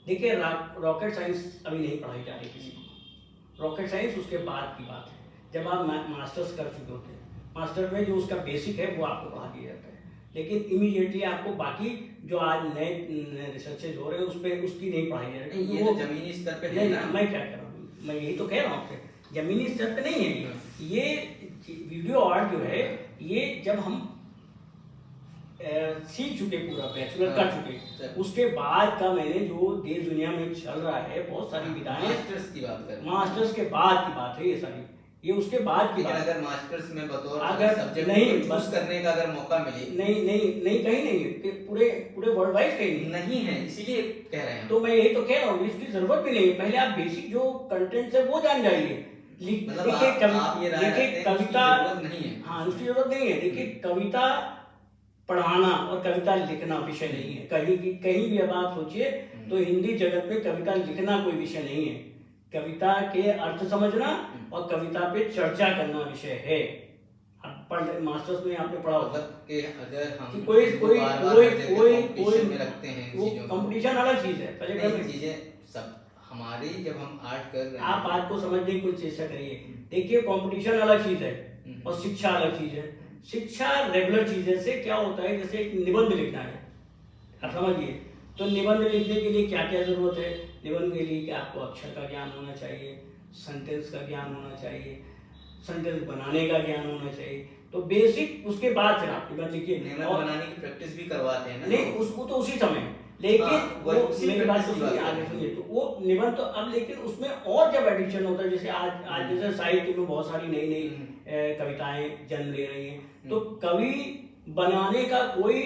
देखिए रॉकेट साइंस अभी नहीं पढ़ाई जा रही किसी को। रॉकेट साइंस उसके बाद की बात है, जब आप मास्टर्स कर चुके होते हैं। मास्टर में जो उसका बेसिक है वो आपको पढ़ा दिया जाता है, लेकिन इमीडिएटली आपको बाकी जो आज नए रिसर्चेज हो रहे हैं उस पर उसकी नहीं पढ़ाई जा रही। ये तो जमीनी स्तर पे है ना। मैं क्या कर रहा हूँ, मैं यही तो कह रहा हूँ, जमीनी स्तर पे नहीं है। ये वीडियो आर्ट जो है, ये जब हम सीख चुके, पूरा बैचलर कर चुके, उसके बाद का मैंने जो देश दुनिया में चल रहा है बहुत सारी विधाएं, मास्टर्स की बात कर, मास्टर्स के बाद की बात है ये सारी, ये उसके बाद की बात। अगर मास्टर्स में बतौर अगर सब्जेक्ट नहीं चूज करने का अगर मौका मिले, नहीं कहीं नहीं है, पूरे वर्ल्ड वाइड कहीं नहीं है, इसीलिए कह रहे हैं। तो मैं यही तो कह रहा हूँ, इसकी जरूरत भी नहीं है। पहले आप बेसिक जो कंटेंट है वो जान जाइए। देखिए कविता नहीं है, हाँ उसकी जरूरत नहीं है। देखिए कविता पढ़ाना और कविता लिखना विषय नहीं है। कहीं भी अब आप सोचिए तो हिंदी जगत में कविता लिखना कोई विषय नहीं है। कविता के अर्थ समझना और कविता पे चर्चा करना विषय है। मास्टर्स में आपने पढ़ा होगा कि अगर हम कोई में रखते हैं, वो कंपटीशन अलग चीज है। पहले चीजें सब हमारी, जब हम आर्ट कर रहे हैं, आप आर्ट को समझने की कोई चेष्टा करिए। देखिए कंपटीशन अलग चीज है और शिक्षा अलग चीज है। शिक्षा रेगुलर चीज है। से क्या होता है, जैसे एक निबंध लिखना है, आप समझिए, तो निबंध लिखने के लिए क्या क्या जरूरत है? निबंध के लिए कि आपको अक्षर का ज्ञान होना चाहिए, सेंटेंस का ज्ञान होना चाहिए, सेंटेंस बनाने का ज्ञान होना चाहिए। तो बेसिक उसके बाद फिर आप निबंध लिखिए। निबंध बनाने की प्रैक्टिस भी करवाते हैं ना? नहीं, उसको तो उसी समय, लेकिन वो मेरी बात सुनिए, आगे सुनिए। तो वो निबंध तो अब, लेकिन उसमें और जब एडिशन होता है, जैसे आज जैसे साहित्य में बहुत सारी नई नई कविताएं जन्म ले रही हैं, तो कवि बनाने का कोई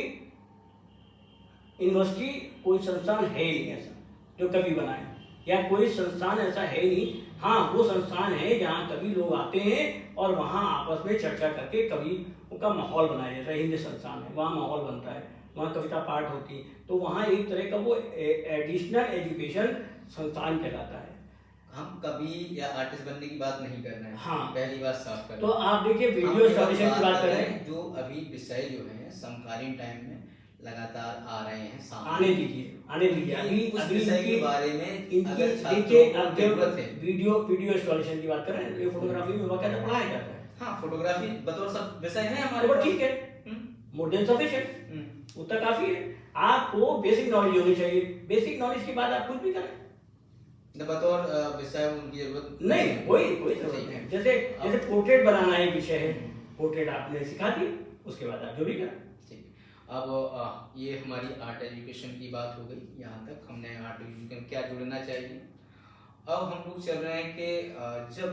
यूनिवर्सिटी, कोई संस्थान है नहीं ऐसा। जो कवि बनाए, या कोई संस्थान ऐसा है नहीं। हाँ, वो संस्थान है जहाँ कवि लोग आते हैं और वहाँ आपस में चर्चा करके कवि का माहौल बनाया जाता है। हिंदी संस्थान है, वहाँ माहौल बनता है, वहाँ कविता पाठ होती है, तो वहाँ एक तरह का वो एडिशनल एजुकेशन संस्थान कहलाता है। हम कवि या आर्टिस्ट बनने की बात नहीं कर रहे हैं। हाँ, पहली बात साफ कर। तो आप देखिए वीडियो इंस्टॉलेशन की बात कर रहे हैं, जो अभी विषय जो है समकालीन टाइम में लगातार आ रहे हैं सामने। आने दीजिए अभी उस अभी विषय के इनकी बारे में इनकी अगर छात्रों देखिए को अब जरूरत है। वीडियो इंस्टॉलेशन की बात कर रहे हैं, ये फोटोग्राफी में बाकायदा पढ़ाया जाता है। हाँ, फोटोग्राफी बतौर सब विषय है हमारे तो पास। ठीक है, मोर देन सफिशिएंट, उतना काफी है। आपको बेसिक नॉलेज होनी चाहिए, बेसिक नॉलेज के बाद आप कुछ भी करें, बतौर विषय उनकी जरूरत नहीं, कोई जरूरत नहीं। जैसे पोर्ट्रेट बनाना एक विषय है, पोर्ट्रेट आपने सिखा दी, उसके बाद आप जो भी करें। अब ये हमारी आर्ट एजुकेशन की बात हो गई, यहाँ तक हमने आर्ट एजुकेशन क्या जुड़ना चाहिए। अब हम लोग चल रहे हैं कि जब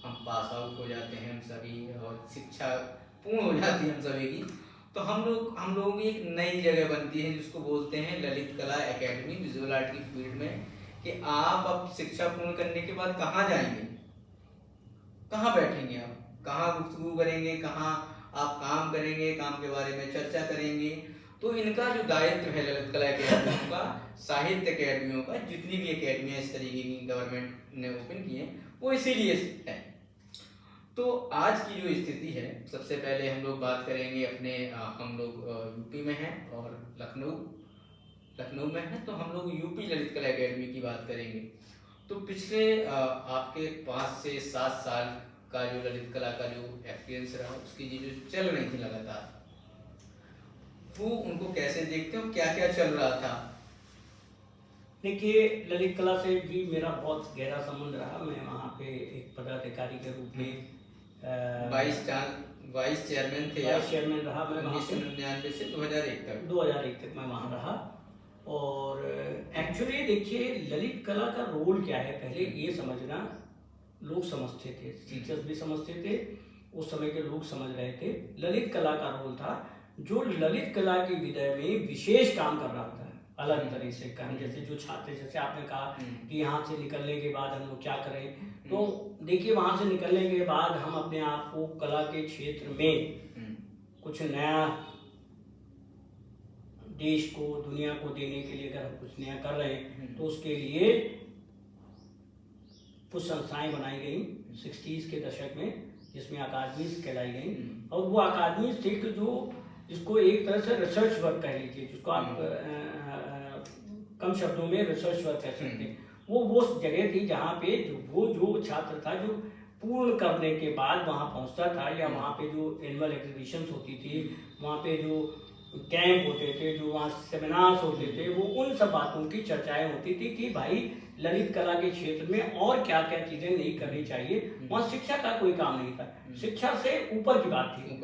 हम पास आउट हो जाते हैं हम सभी और शिक्षा पूर्ण हो जाती है हम सभी की, तो हम लोगों की एक नई जगह बनती है जिसको बोलते हैं ललित कला एकेडमी विजुअल आर्ट की फील्ड में, कि आप अब शिक्षा पूर्ण करने के बाद कहाँ जाएंगे, कहाँ बैठेंगे, आप कहाँ गुफ्तगू करेंगे, कहाँ आप काम करेंगे, काम के बारे में चर्चा करेंगे। तो इनका जो दायित्व है ललित कला अकेडमियों का, साहित्य अकेडमियों का, जितनी भी अकेडमियाँ इस तरीके की गवर्नमेंट ने ओपन की हैं, वो इसीलिए है। तो आज की जो स्थिति है, सबसे पहले हम लोग बात करेंगे अपने हम लोग यूपी में हैं और लखनऊ में हैं, तो हम लोग यूपी ललित कला अकेडमी की बात करेंगे। तो पिछले आपके 5 से 7 साल का जो ललित कला का जो एक्सपीरियंस रहा, उसकी जो चल रही थी लगातार, वो उनको कैसे देखते हो, क्या क्या चल रहा था? देखिए, ललित कला से भी मेरा बहुत गहरा संबंध रहा। मैं वहाँ पे एक पदाधिकारी के रूप में वाइस चेयरमैन थे, वाइस चेयरमैन रहा मैं 1999 से 2001 तक मैं वहाँ रहा। और एक्चुअली देखिए, ललित कला का रोल क्या है, पहले ये समझना लोग समझते थे, टीचर्स भी समझते थे, उस समय के लोग समझ रहे थे। ललित कला का रोल था जो ललित कला के विषय में विशेष काम कर रहा था, अलग तरह से काम। जैसे जो छात्र, जैसे आपने कहा कि यहाँ से निकलने के बाद हम लोग क्या करें, तो देखिए वहाँ से निकलने के बाद हम अपने आप को कला के क्षेत्र में कुछ नया देश को, दुनिया को देने के लिए अगर हम कुछ नया कर रहे हैं, तो उसके लिए कुछ संस्थाएं बनाई गई 60s के दशक में, जिसमें अकादमीज कहलाई गई। और वो अकादमीज थी जो जिसको एक तरह से रिसर्च वर्क कह लीजिए, जिसको आप कम शब्दों में रिसर्च वर्क कह सकते हैं। वो जगह थी जहाँ पे जो छात्र था जो पूर्ण करने के बाद वहाँ पहुँचता था, या वहाँ पे जो एनुअल एग्जीबिशंस होती थी, वहाँ पे जो कैंप होते थे, जो वहाँ सेमिनार्स होते थे, वो उन सब बातों की चर्चाएं होती थी कि भाई ललित कला के क्षेत्र में और क्या क्या चीजें नहीं करनी चाहिए। वहाँ शिक्षा का कोई काम नहीं था, शिक्षा से ऊपर की बात थी,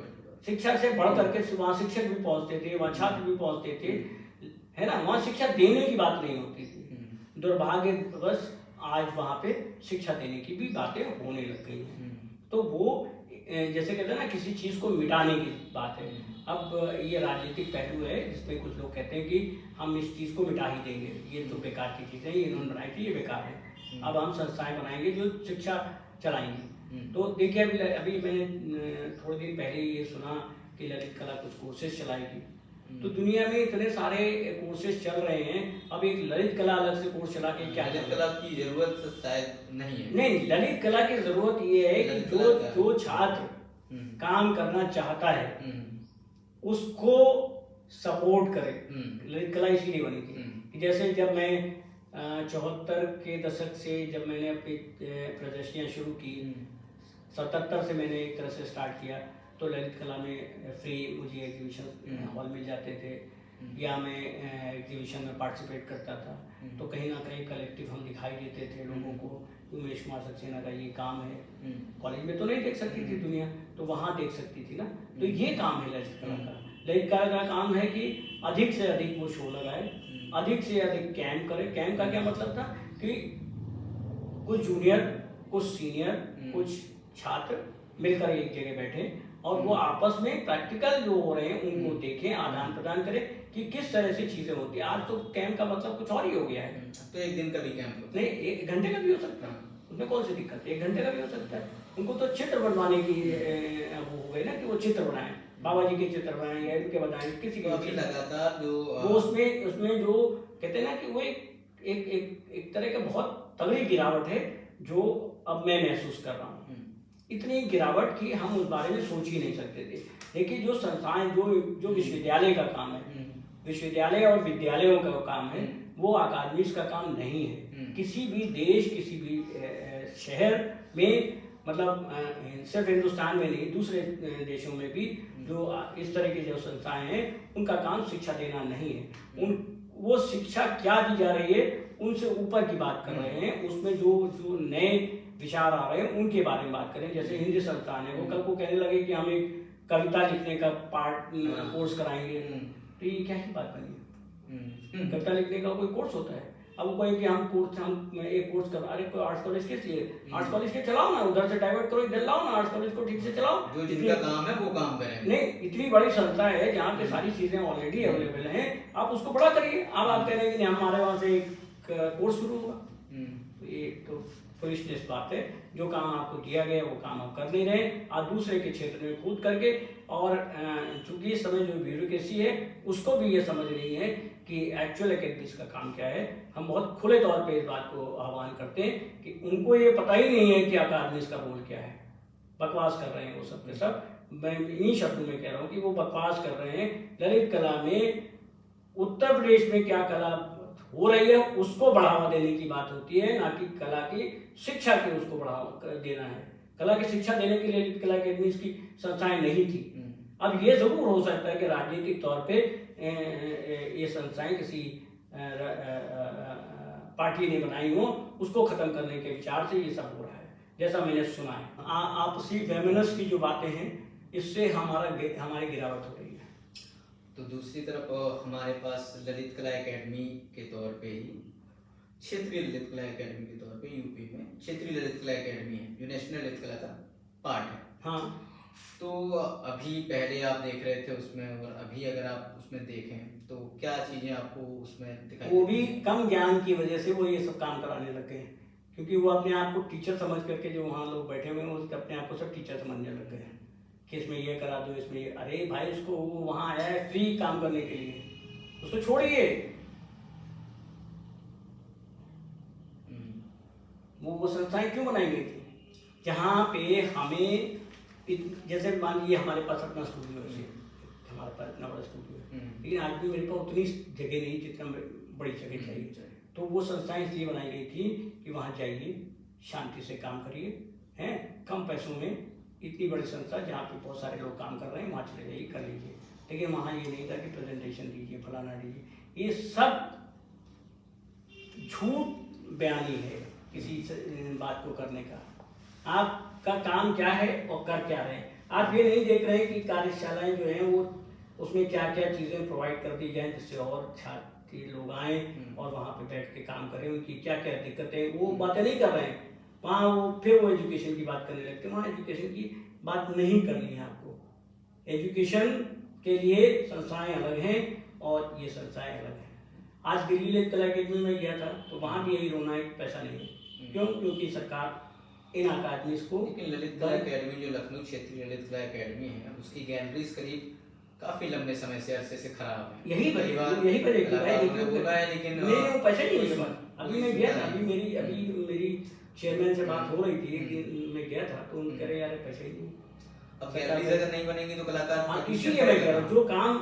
शिक्षा से बढ़ करके वहाँ शिक्षक भी पहुँचते थे, वहाँ छात्र भी पहुँचते थे, है ना। वहाँ शिक्षा देने की बात नहीं होती थी। दुर्भाग्यवश आज वहाँ पे शिक्षा देने की भी बातें होने लग गई हैं। तो वो जैसे कहते हैं ना, किसी चीज को मिटाने की बात है। अब ये राजनीतिक पहलू है जिसमें कुछ लोग कहते हैं कि हम इस चीज को मिटा ही देंगे, ये तो बेकार की चीजें इन्होंने बनाई थी, ये बेकार है, अब हम संस्थाएं बनाएंगे जो शिक्षा चलाएंगी। तो देखिए, अभी मैंने थोड़े दिन पहले ये सुना कि ललित कला कुछ कोर्सेज चलाएगी। तो दुनिया में इतने सारे कोर्सेज चल रहे हैं, अब एक ललित कला अलग से कोर्स चला के क्या, ललित कला की जरूरत शायद नहीं है। नहीं, ललित कला की जरूरत ये है कि जो छात्र काम करना चाहता है उसको सपोर्ट करे। ललित कला इसीलिए बनी थी। जैसे जब मैं 74 के दशक से जब मैंने अपनी प्रदर्शनियाँ शुरू की, 77 से मैंने एक तरह से स्टार्ट किया, तो ललित कला में फ्री मुझे एग्जीबिशन हॉल मिल जाते थे, या मैं एग्जीबिशन में पार्टिसिपेट करता था। तो कहीं ना कहीं कलेक्टिव हम दिखाई देते थे लोगों को, उमेश कुमार सक्सेना का ये काम है। कॉलेज में तो नहीं देख सकती थी दुनिया, तो वहाँ देख सकती थी ना। तो ये काम है ललित कला का। ललित कला का काम है कि अधिक से अधिक वो शो लगाए, अधिक से अधिक कैंप करे। कैंप का क्या मतलब था कि कुछ जूनियर, कुछ सीनियर, कुछ छात्र मिलकर एक जगह बैठे और वो आपस में प्रैक्टिकल जो हो रहे हैं उनको देखें, आदान प्रदान करें कि किस तरह से चीजें होती है। आज तो कैंप का मतलब कुछ और ही हो गया है। तो एक दिन का भी कैंप होता है? नहीं, 1 घंटे का भी हो सकता है, उसमें कौन सी दिक्कत है, 1 घंटे का भी हो सकता है। उनको तो चित्र बनवाने की वो हो गई ना कि वो चित्र बनाएं, बाबा जी के चित्र बनाएं या इनके बनाएं, किसी तो के अभी लगातार जो वो उसमें जो कहते हैं ना कि वो एक तरह का बहुत तगड़ी गिरावट है जो अब मैं महसूस कर रहा हूँ। इतनी गिरावट की हम उस बारे में सोच ही नहीं सकते थे। देखिए जो संस्थाएं जो विश्वविद्यालय का काम है, विश्वविद्यालय और विद्यालयों का काम है, वो अकादमिक्स का काम नहीं है। किसी भी देश, किसी भी शहर में, मतलब सिर्फ हिंदुस्तान में नहीं, दूसरे देशों में भी जो इस तरह की जो संस्थाएं हैं उनका काम शिक्षा देना नहीं है। वो शिक्षा क्या दी जा रही है उनसे ऊपर की बात कर रहे हैं। उसमें जो नए विचार आ रहे हैं उनके बारे में बात करें। जैसे हिंदी संस्थान है, वो कल को कहने लगे कि हम एक कविता लिखने का कोर्स कराएंगे, तो ये क्या ही बात बनी। कविता लिखने का कोई कोर्स होता है? अब वो कहें कि हम एक कोर्स कर, अरे कोई आर्ट्स कॉलेज किस लिए? आर्ट्स कॉलेज के चलाओ ना, उधर से डाइवर्ट करो, इधर लाओ ना, आर्ट्स कॉलेज को ठीक से चलाओ। जो जिनका काम है वो काम करें। नहीं, इतनी बड़ी संस्था है जहाँ पे सारी चीजें ऑलरेडी अवेलेबल हैं, आप उसको बड़ा करिए। अब आप कह रहे हैं कि हमारे वहाँ से एक कोर्स शुरू हुआ, ये तो फुलिशनेस बात है। जो काम आपको दिया गया वो काम आप कर नहीं रहे, आप दूसरे के क्षेत्र में कूद करके। और चूंकि इस समय जो ब्यूरोक्रेसी है उसको भी ये समझ रही है कि एक्चुअल एकेडमिक्स का काम क्या है। हम बहुत खुले तौर पे इस बात को आह्वान करते हैं कि उनको ये पता ही नहीं है कि अकादमिक्स का रोल क्या है। बकवास कर रहे हैं वो सब के सब। मैं इन्हीं शब्दों में कह रहा हूँ कि वो बकवास कर रहे हैं। ललित कला में उत्तर प्रदेश में क्या कला हो रही है उसको बढ़ावा देने की बात होती है, ना कि कला की शिक्षा की उसको बढ़ावा देना है। कला की शिक्षा देने के लिए ललित कला अकेडमी की संस्थाएं नहीं थी। अब ये जरूर हो सकता है कि राजनीतिक तौर पे ये संस्थाएं किसी पार्टी ने बनाई हो, उसको खत्म करने के विचार से ये सब हो रहा है, जैसा मैंने सुना है। आपसी फेमिनिस्ट की जो बातें हैं इससे हमारी गिरावट हो रही है। तो दूसरी तरफ हमारे पास ललित कला एकेडमी के तौर पे ही क्षेत्रीय ललित कला एकेडमी के तौर पे यूपी में क्षेत्रीय ललित कला एकेडमी है जो नेशनल ललित कला का पार्ट है। हाँ, तो अभी पहले आप देख रहे थे उसमें, और अभी अगर आप उसमें देखें तो क्या चीजें आपको उसमें दिखाई? वो भी कम ज्ञान की वजह से वो ये सब काम कराने लग गए, क्योंकि वो अपने आप को टीचर समझ करके, जो वहाँ लोग बैठे हुए हैं वो अपने आप को सब टीचर समझने लग गए हैं कि इसमें ये करा दो, इसमें ये। अरे भाई, उसको वो वहाँ आया है फ्री काम करने के लिए, उसको छोड़िए। वो संस्थाएं क्यों बनाई गई थी जहाँ पे हमें, जैसे मान लीजिए हमारे पास अपना स्टूडियो है, हमारे पास इतना बड़ा स्टूडियो है, लेकिन आज भी मेरे पास उतनी जगह नहीं जितना बड़ी जगह चाहिए। तो वो संस्थाएं इसलिए बनाई गई थी कि वहाँ जाइए, शांति से काम करिए, हैं, कम पैसों में। इतनी बड़ी संस्था जहाँ पे बहुत सारे लोग काम कर रहे हैं, वहाँ चले जाइए, कर लीजिए। लेकिन वहाँ ये नहीं था कि प्रेजेंटेशन दीजिए, फलाना दीजिए। ये सब झूठ बयानी है किसी बात को करने का। आपका काम क्या है और कर क्या रहे हैं। आप ये नहीं देख रहे हैं कि कार्यशालाएं जो हैं वो उसमें क्या क्या चीज़ें प्रोवाइड कर दी जाएं जिससे और छात्र लोग आए और वहाँ पे बैठ के काम करें। उनकी क्या क्या दिक्कतें, वो बातें नहीं कर रहे हैं। वहाँ वो फिर वो एजुकेशन की बात करने लगते हैं। वहाँ एजुकेशन की बात नहीं करनी है आपको। एजुकेशन के लिए संस्थाएं अलग हैं और ये संस्थाएं अलग हैं। आज दिल्ली ललित कला अकेडमी में गया था तो वहाँ भी यही रोना है, पैसा नहीं है। क्यों? क्योंकि सरकार इन अकादमीज को, लेकिन ललित कला अकेडमी जो लखनऊ क्षेत्रीय ललित कला अकेडमी है उसकी गैलरीज करीब काफी लंबे समय से अरसे से खराब है। यही वजह बोला है, लेकिन नहीं पैसे नहीं इस बार। अभी मैं गया था, अभी मेरी चेयरमैन से बात हो रही थी, एक दिन मैं गया था तो उन कह रहे यार पैसे ही नहीं। अब गैलरीज अगर नहीं बनेंगी तो कलाकार, इसीलिए मैं कह रहा हूँ जो काम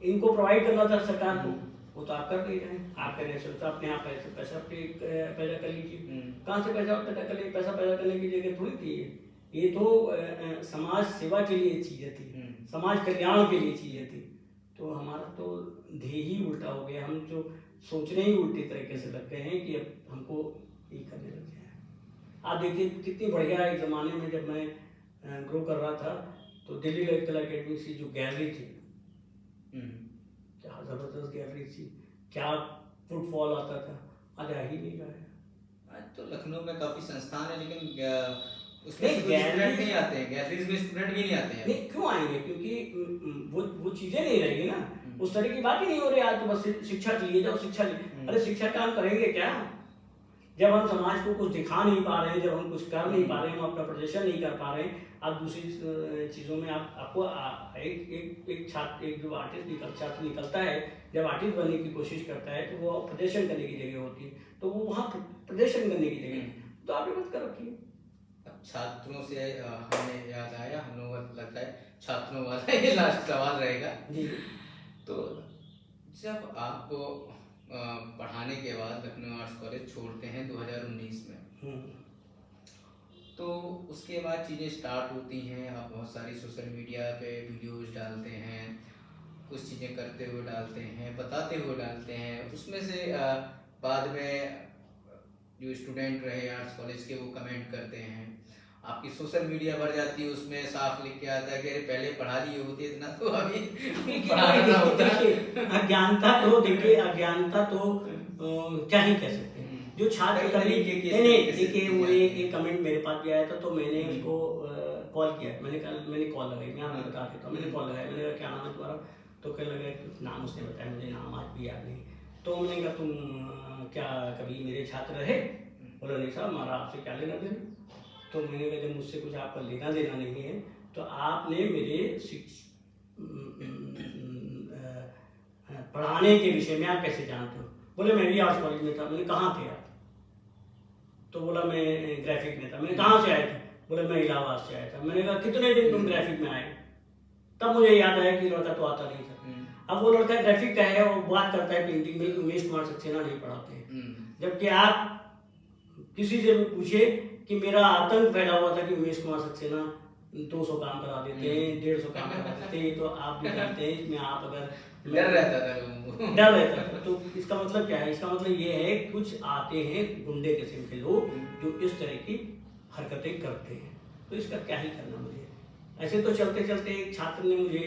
इनको प्रोवाइड करना था सरकार को वो तो आप कर नहीं रहे। आप कह रहे हैं अपने आप पैसा पैदा कर लीजिए। कहाँ से पैसा पैदा कर लीजिए? पैसा पैदा करने की जगह थोड़ी थी ये तो समाज सेवा के लिए चीजें थी, समाज कल्याण के लिए चीजें थी। तो हमारा तो ध्येय ही उल्टा हो गया। हम जो सोचने ही उल्टे तरीके से लग गए हैं कि अब हमको ये करने लग गए हैं। आप देखिए कितनी बढ़िया एक ज़माने में जब मैं ग्रो कर रहा था तो दिल्ली ललित कला अकेडमी की जो गैलरी थी, क्या जबरदस्त गैलरी थी, क्या फुटफॉल आता था। आज आ ही नहीं रहा है। आज तो लखनऊ में काफी संस्थान है, लेकिन उसमें नहीं, स्टूडेंट नहीं आते हैं, गैलरीज में स्टूडेंट भी नहीं आते हैं। नहीं क्यों आएंगे, क्योंकि वो चीजें नहीं रहेगी ना, उस तरह की बात ही नहीं हो रही। आज तो बस शिक्षा लिए जाओ, शिक्षा लिए, अरे शिक्षा का हम करेंगे क्या जब हम समाज को कुछ दिखा नहीं पा रहे हैं, जब हम कुछ कर नहीं पा रहे हैं, हम अपना प्रदर्शन नहीं कर पा रहे हैं। आप दूसरी चीज़ों में आपको एक छात्र, एक जो आर्टिस्ट छात्र निकलता है, जब आर्टिस्ट बनने की कोशिश करता है तो वो प्रदर्शन करने की जगह होती है, तो वो वहाँ प्रदर्शन करने की जगह, तो आप ये मत कर रखिए। छात्रों से हमें याद आया, हम लोगों को लगता है छात्रों वाला ये लास्ट सवाल रहेगा जी। तो जब आपको पढ़ाने के बाद लखनऊ आर्ट्स कॉलेज छोड़ते हैं 2019 में, तो उसके बाद चीज़ें स्टार्ट होती हैं, आप बहुत सारी सोशल मीडिया पे वीडियोस डालते हैं, कुछ चीज़ें करते हुए डालते हैं, बताते हुए डालते हैं, उसमें से बाद में जो स्टूडेंट रहे आर्ट्स कॉलेज के वो कमेंट करते हैं, आपकी सोशल मीडिया बढ़ जाती है, उसमें साफ लिख के आता है कि अरे पहले पढ़ा लिए होते इतना तो अभी पढ़ाना होता। अज्ञानता तो देखिए, अज्ञानता तो क्या ही कह सकते हैं। जो छात्र देखिए, वो एक कमेंट मेरे पास भी आया था, तो मैंने उसको कॉल किया, मैंने कॉल लगाई, मैं आपको बता देता हूँ, मैंने कॉल लगाया, मैंने कहा क्या नाम है तुम्हारा, तो कहने लगा नाम उसने बताया, मुझे नाम आज भी याद नहीं। तो मैंने कहा तुम क्या कभी मेरे छात्र रहे? बोला नहीं साहब, हमारा आपसे क्या लेना देना। तो मैंने कहा जब मुझसे कुछ आपका लेना देना नहीं है तो आपने मेरे पढ़ाने के विषय में आप कैसे जानते हो? बोले मैं भी आर्ट्स कॉलेज में था। मैंने कहाँ थे आप? तो बोला मैं ग्राफिक में था। मैंने कहाँ से आए थे? बोले मैं इलाहाबाद से आया था। मैंने कहा कितने दिन तुम ग्राफिक में आए? तब मुझे याद आया कि लड़का तो आता नहीं था। अब वो लड़का ग्राफिक का है और बात करता है पेंटिंग में, उमेश कुमार सक्सेना नहीं पढ़ाते हैं। जबकि आप किसी से भी पूछे कि मेरा आतंक फैला हुआ था कि उमेश कुमार सक्सेना 200 काम करा देते हैं, 150 काम करा देते हैं, तो आप भी जानते हैं इसमें आप अगर डर रहता था लोगों को, डर रहता था। तो इसका मतलब क्या है? इसका मतलब ये है कुछ आते हैं गुंडे किस्म के लोग जो इस तरह की हरकतें करते हैं, तो इसका क्या ही करना मुझे। ऐसे तो चलते चलते एक छात्र ने मुझे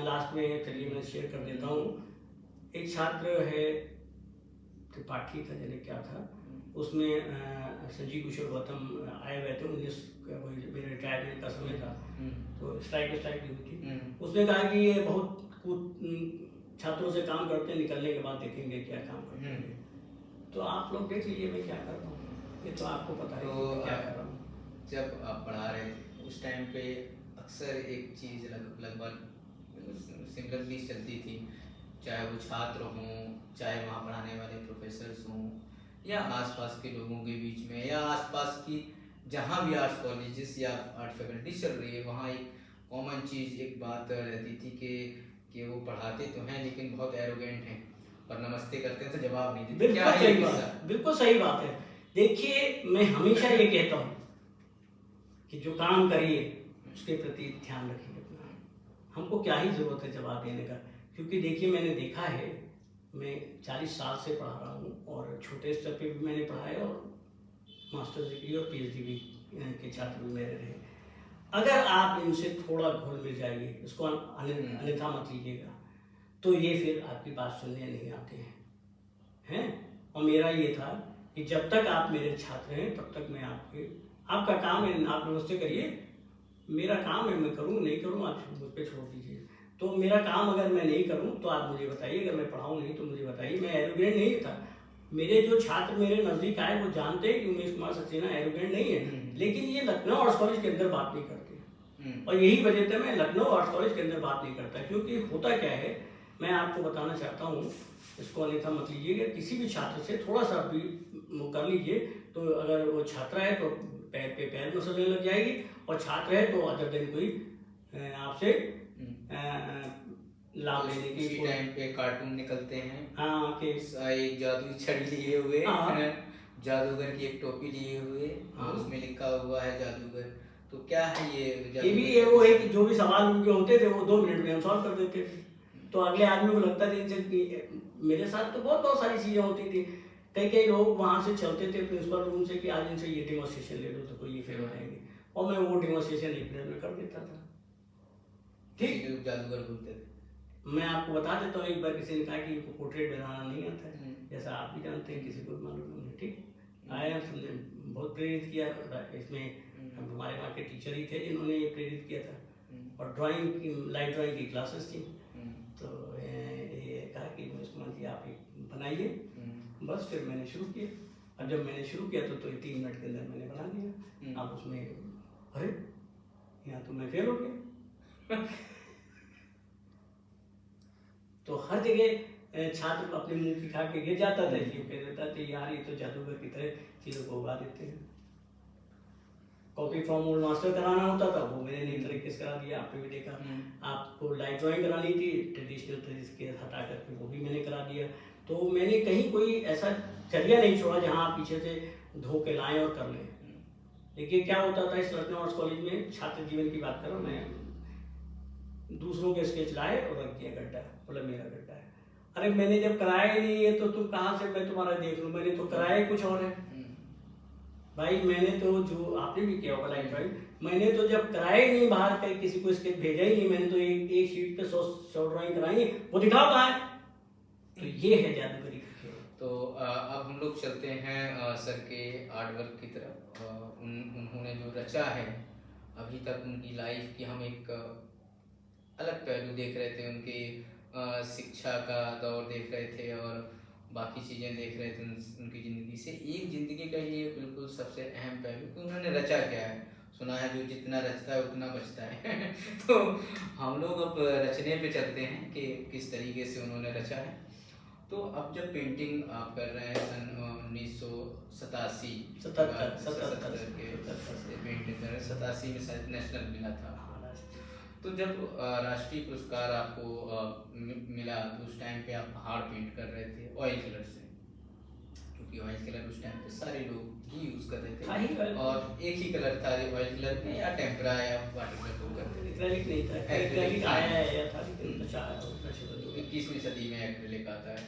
लास्ट में, चलिए मैं शेयर कर देता हूँ। एक छात्र है त्रिपाठी था, जने क्या था, उसमें संजीव किशोर गौतम आए हुए थे, 19 मेरे रिटायरमेंट का समय था, तो स्ट्राइक भी हुई थी। उसने कहा कि ये बहुत छात्रों से काम करते हैं, निकलने के बाद देखेंगे क्या काम करते हैं। तो आप लोग देख लीजिए मैं क्या कर रहा हूँ, ये तो आपको पता है तो क्या कर रहा हूँ। जब आप पढ़ा रहे थे उस टाइम पे अक्सर एक चीज़ लगभग सिमिलरली चलती थी, चाहे वो छात्र हों, चाहे वहाँ पढ़ाने वाले प्रोफेसर्स हों, या आसपास के लोगों के बीच में, या आसपास की जहाँ भी आर्ट्स कॉलेजेस या आर्ट फैकल्टी चल रही है, वहाँ एक कॉमन चीज़, एक बात रहती थी कि वो पढ़ाते तो हैं लेकिन बहुत एरोगेंट हैं, और नमस्ते करते हैं तो जवाब नहीं देते। क्या है ये? बिल्कुल सही बात है। देखिए मैं हमेशा ये कहता हूँ कि जो काम करिए उसके प्रति ध्यान रखिए अपना, हमको क्या ही जरूरत है जवाब देने का। क्योंकि देखिए मैंने देखा है, मैं 40 साल से पढ़ा रहा हूँ और छोटे स्तर पे भी मैंने पढ़ाया और मास्टर डिग्री और PhD भी के छात्र भी मेरे रहे। अगर आप इनसे थोड़ा घुल मिल जाइए, इसको अन्यथा मत लीजिएगा, तो ये फिर आपकी बात सुनने नहीं आते हैं। और मेरा ये था कि जब तक आप मेरे छात्र हैं तब तक मैं आपका काम है, आप नमस्ते करिए, मेरा काम है, मैं करूँ नहीं करूँ आप मुझ पर छोड़ दीजिए। तो मेरा काम अगर मैं नहीं करूँ तो आप मुझे बताइए, अगर मैं पढ़ाऊँ नहीं तो मुझे बताइए। मैं एरोगेंट नहीं था, मेरे जो छात्र मेरे नज़दीक आए वो जानते हैं कि उमेश कुमार सक्सेना एरोगेंट नहीं है, लेकिन ये लखनऊ आर्ट्स कॉलेज के अंदर बात नहीं करते। और यही वजह था मैं लखनऊ आर्ट्स कॉलेज के अंदर बात नहीं करता, क्योंकि होता क्या है मैं आपको बताना चाहता हूँ, इसको अन्यथा मत लीजिएगा। किसी भी छात्र से थोड़ा सा भी कर लीजिए तो अगर वो छात्र है तो पैर पे पैर मसलने लग जाएगी, और छात्र है तो अदर दिन कोई आपसे लाभ लेने की टाइम पे कार्टून निकलते हैं। हाँ कि एक जादू छड़ी लिए हुए, जादूगर की एक टोपी लिए हुए, उसमें लिखा हुआ है जादूगर। तो क्या है ये भी ये वो है कि जो भी सवाल उनके होते थे वो 2 मिनट में हम सॉल्व कर देते थे। तो अगले आदमी को लगता था इनसे, मेरे साथ तो बहुत सारी चीज़ें होती थी। कई लोग वहाँ से चलते थे प्रिंसिपल रूम से कि आज इनसे ये डेमोन्स्ट्रेशन ले लो तो कोई ये फेल आएंगे, और मैं वो डेमोन्स्ट्रेशन एक मिनट में कर देता था। ठीक, जादूगर बोलते थे। मैं आपको बता देता हूँ, एक बार किसी ने कहा कि इनको पोर्ट्रेट बनाना नहीं आता है, जैसा आप भी जानते हैं, किसी को मालूम नहीं। ठीक, आया, हमने बहुत प्रेरित किया इसमें हमारे वहाँ के टीचर ही थे जिन्होंने ये प्रेरित किया था। और ड्राइंग की, लाइट ड्राइंग की क्लासेस थी। तो ये कहा कि उमेश कुमार जी आप एक बनाइए। बस फिर मैंने शुरू किया। अब जब मैंने शुरू किया तो 3 मिनट के अंदर मैंने बना दिया। अब उसमें अरे यहाँ तो मैं फेल हो गया। तो हर जगह छात्र अपने मुंह की खा के गिर जाता था, इसलिए कह देता था यार ये तो जादूगर की तरह चीज़ों को उगा देते हैं। कॉपी फ्रॉम ओल्ड मास्टर कराना होता था, वो मैंने नई तरीके से करा दिया, आपने भी देखा। आपको लाइट ड्राइंग करानी थी ट्रेडिशनल तरीके हटा करके, वो भी मैंने करा दिया। तो मैंने कहीं कोई ऐसा जरिया नहीं छोड़ा जहाँ आप पीछे से धो के लाएं और कर लें। देखिए क्या होता था इस लखनऊ आर्ट्स कॉलेज में, छात्र जीवन की बात करो, मैं दूसरों के स्केच लाए और रख दिया गड्ढा, बोला मेरा गड्ढा है। अरे मैंने जब कराया ही नहीं है तो तुम कहाँ से मैं तुम्हारा देख लूँ, मैंने तो कराया ही कुछ और है। भाई मैंने तो, जो आपने भी किया होगा लाइट ड्राइंग, मैंने तो जब कराया ही नहीं, बाहर कहीं किसी को स्केच भेजा ही नहीं, मैंने तो एक शीट पे 100 ड्राइंग कराई, वो दिखाओ कहाँ है। तो ये है जादूगरी का खेल। तो अब हम लोग चलते हैं सर के आर्ट वर्क की तरफ। उन्होंने जो रचा है अभी तक, उनकी लाइफ की हम एक अलग पहलू देख रहे थे, उनके शिक्षा का दौर देख रहे थे और बाकी चीज़ें देख रहे थे उनकी ज़िंदगी से। एक ज़िंदगी का ये बिल्कुल सबसे अहम पहलू कि उन्होंने रचा क्या है। सुना है जो जितना रचता है उतना बचता है। तो हम लोग अब रचने पे चलते हैं कि किस तरीके से उन्होंने रचा है। तो अब जब पेंटिंग आप कर रहे हैं सन 1987 के पेंटिंग कर रहे हैं, 87 में शायद नेशनल मिला था। तो जब राष्ट्रीय पुरस्कार आपको मिला तो उस टाइम पे आप पहाड़ पेंट कर रहे थे ऑयल कलर से, क्योंकि ऑयल कलर उस टाइम पे सारे लोग ही यूज कर रहे थे और एक ही कलर था ऑयल कलर में, या टेम्परा या वाटर कलर को करते थे। एक्रेलिक नहीं था, एक्रेलिक आया है था, लेकिन अच्छा है 21वीं सदी में एक्रेलिक आता है।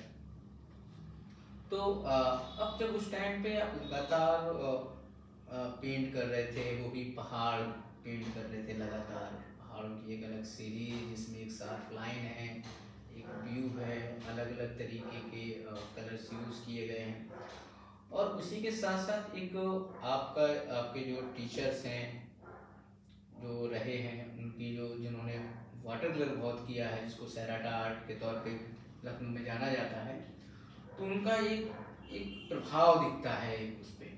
तो अब जब उस टाइम पे आप लगातार पेंट कर रहे थे, वो भी पहाड़ पेंट कर रहे थे लगातार, पहाड़ों की एक अलग सीरीज जिसमें एक साफ लाइन है, एक व्यू है, अलग अलग तरीके के कलर्स यूज़ किए गए हैं। और उसी के साथ साथ एक आपके जो टीचर्स हैं जो रहे हैं, उनकी जिन्होंने वाटर कलर बहुत किया है, जिसको सैराटा आर्ट के तौर पे लखनऊ में जाना जाता है, तो उनका एक प्रभाव दिखता है, एक उस पर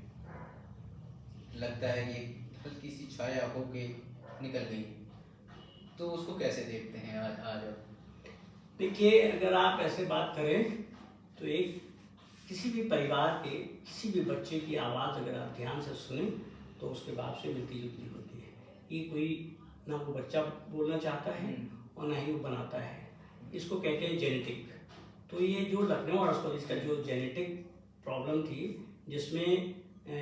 लगता है कि हल्की सी छाया होके निकल गई। तो उसको कैसे देखते हैं आज देखिए अगर आप ऐसे बात करें तो एक किसी भी परिवार के किसी भी बच्चे की आवाज़ अगर आप ध्यान से सुने तो उसके बाप से मिलती जुलती होती है। ये कोई ना वो बच्चा बोलना चाहता है और ना ही वो बनाता है, इसको कहते हैं जेनेटिक। तो ये जो लखनऊ आर्ट्स कॉलेज का जो जेनेटिक प्रॉब्लम थी, जिसमें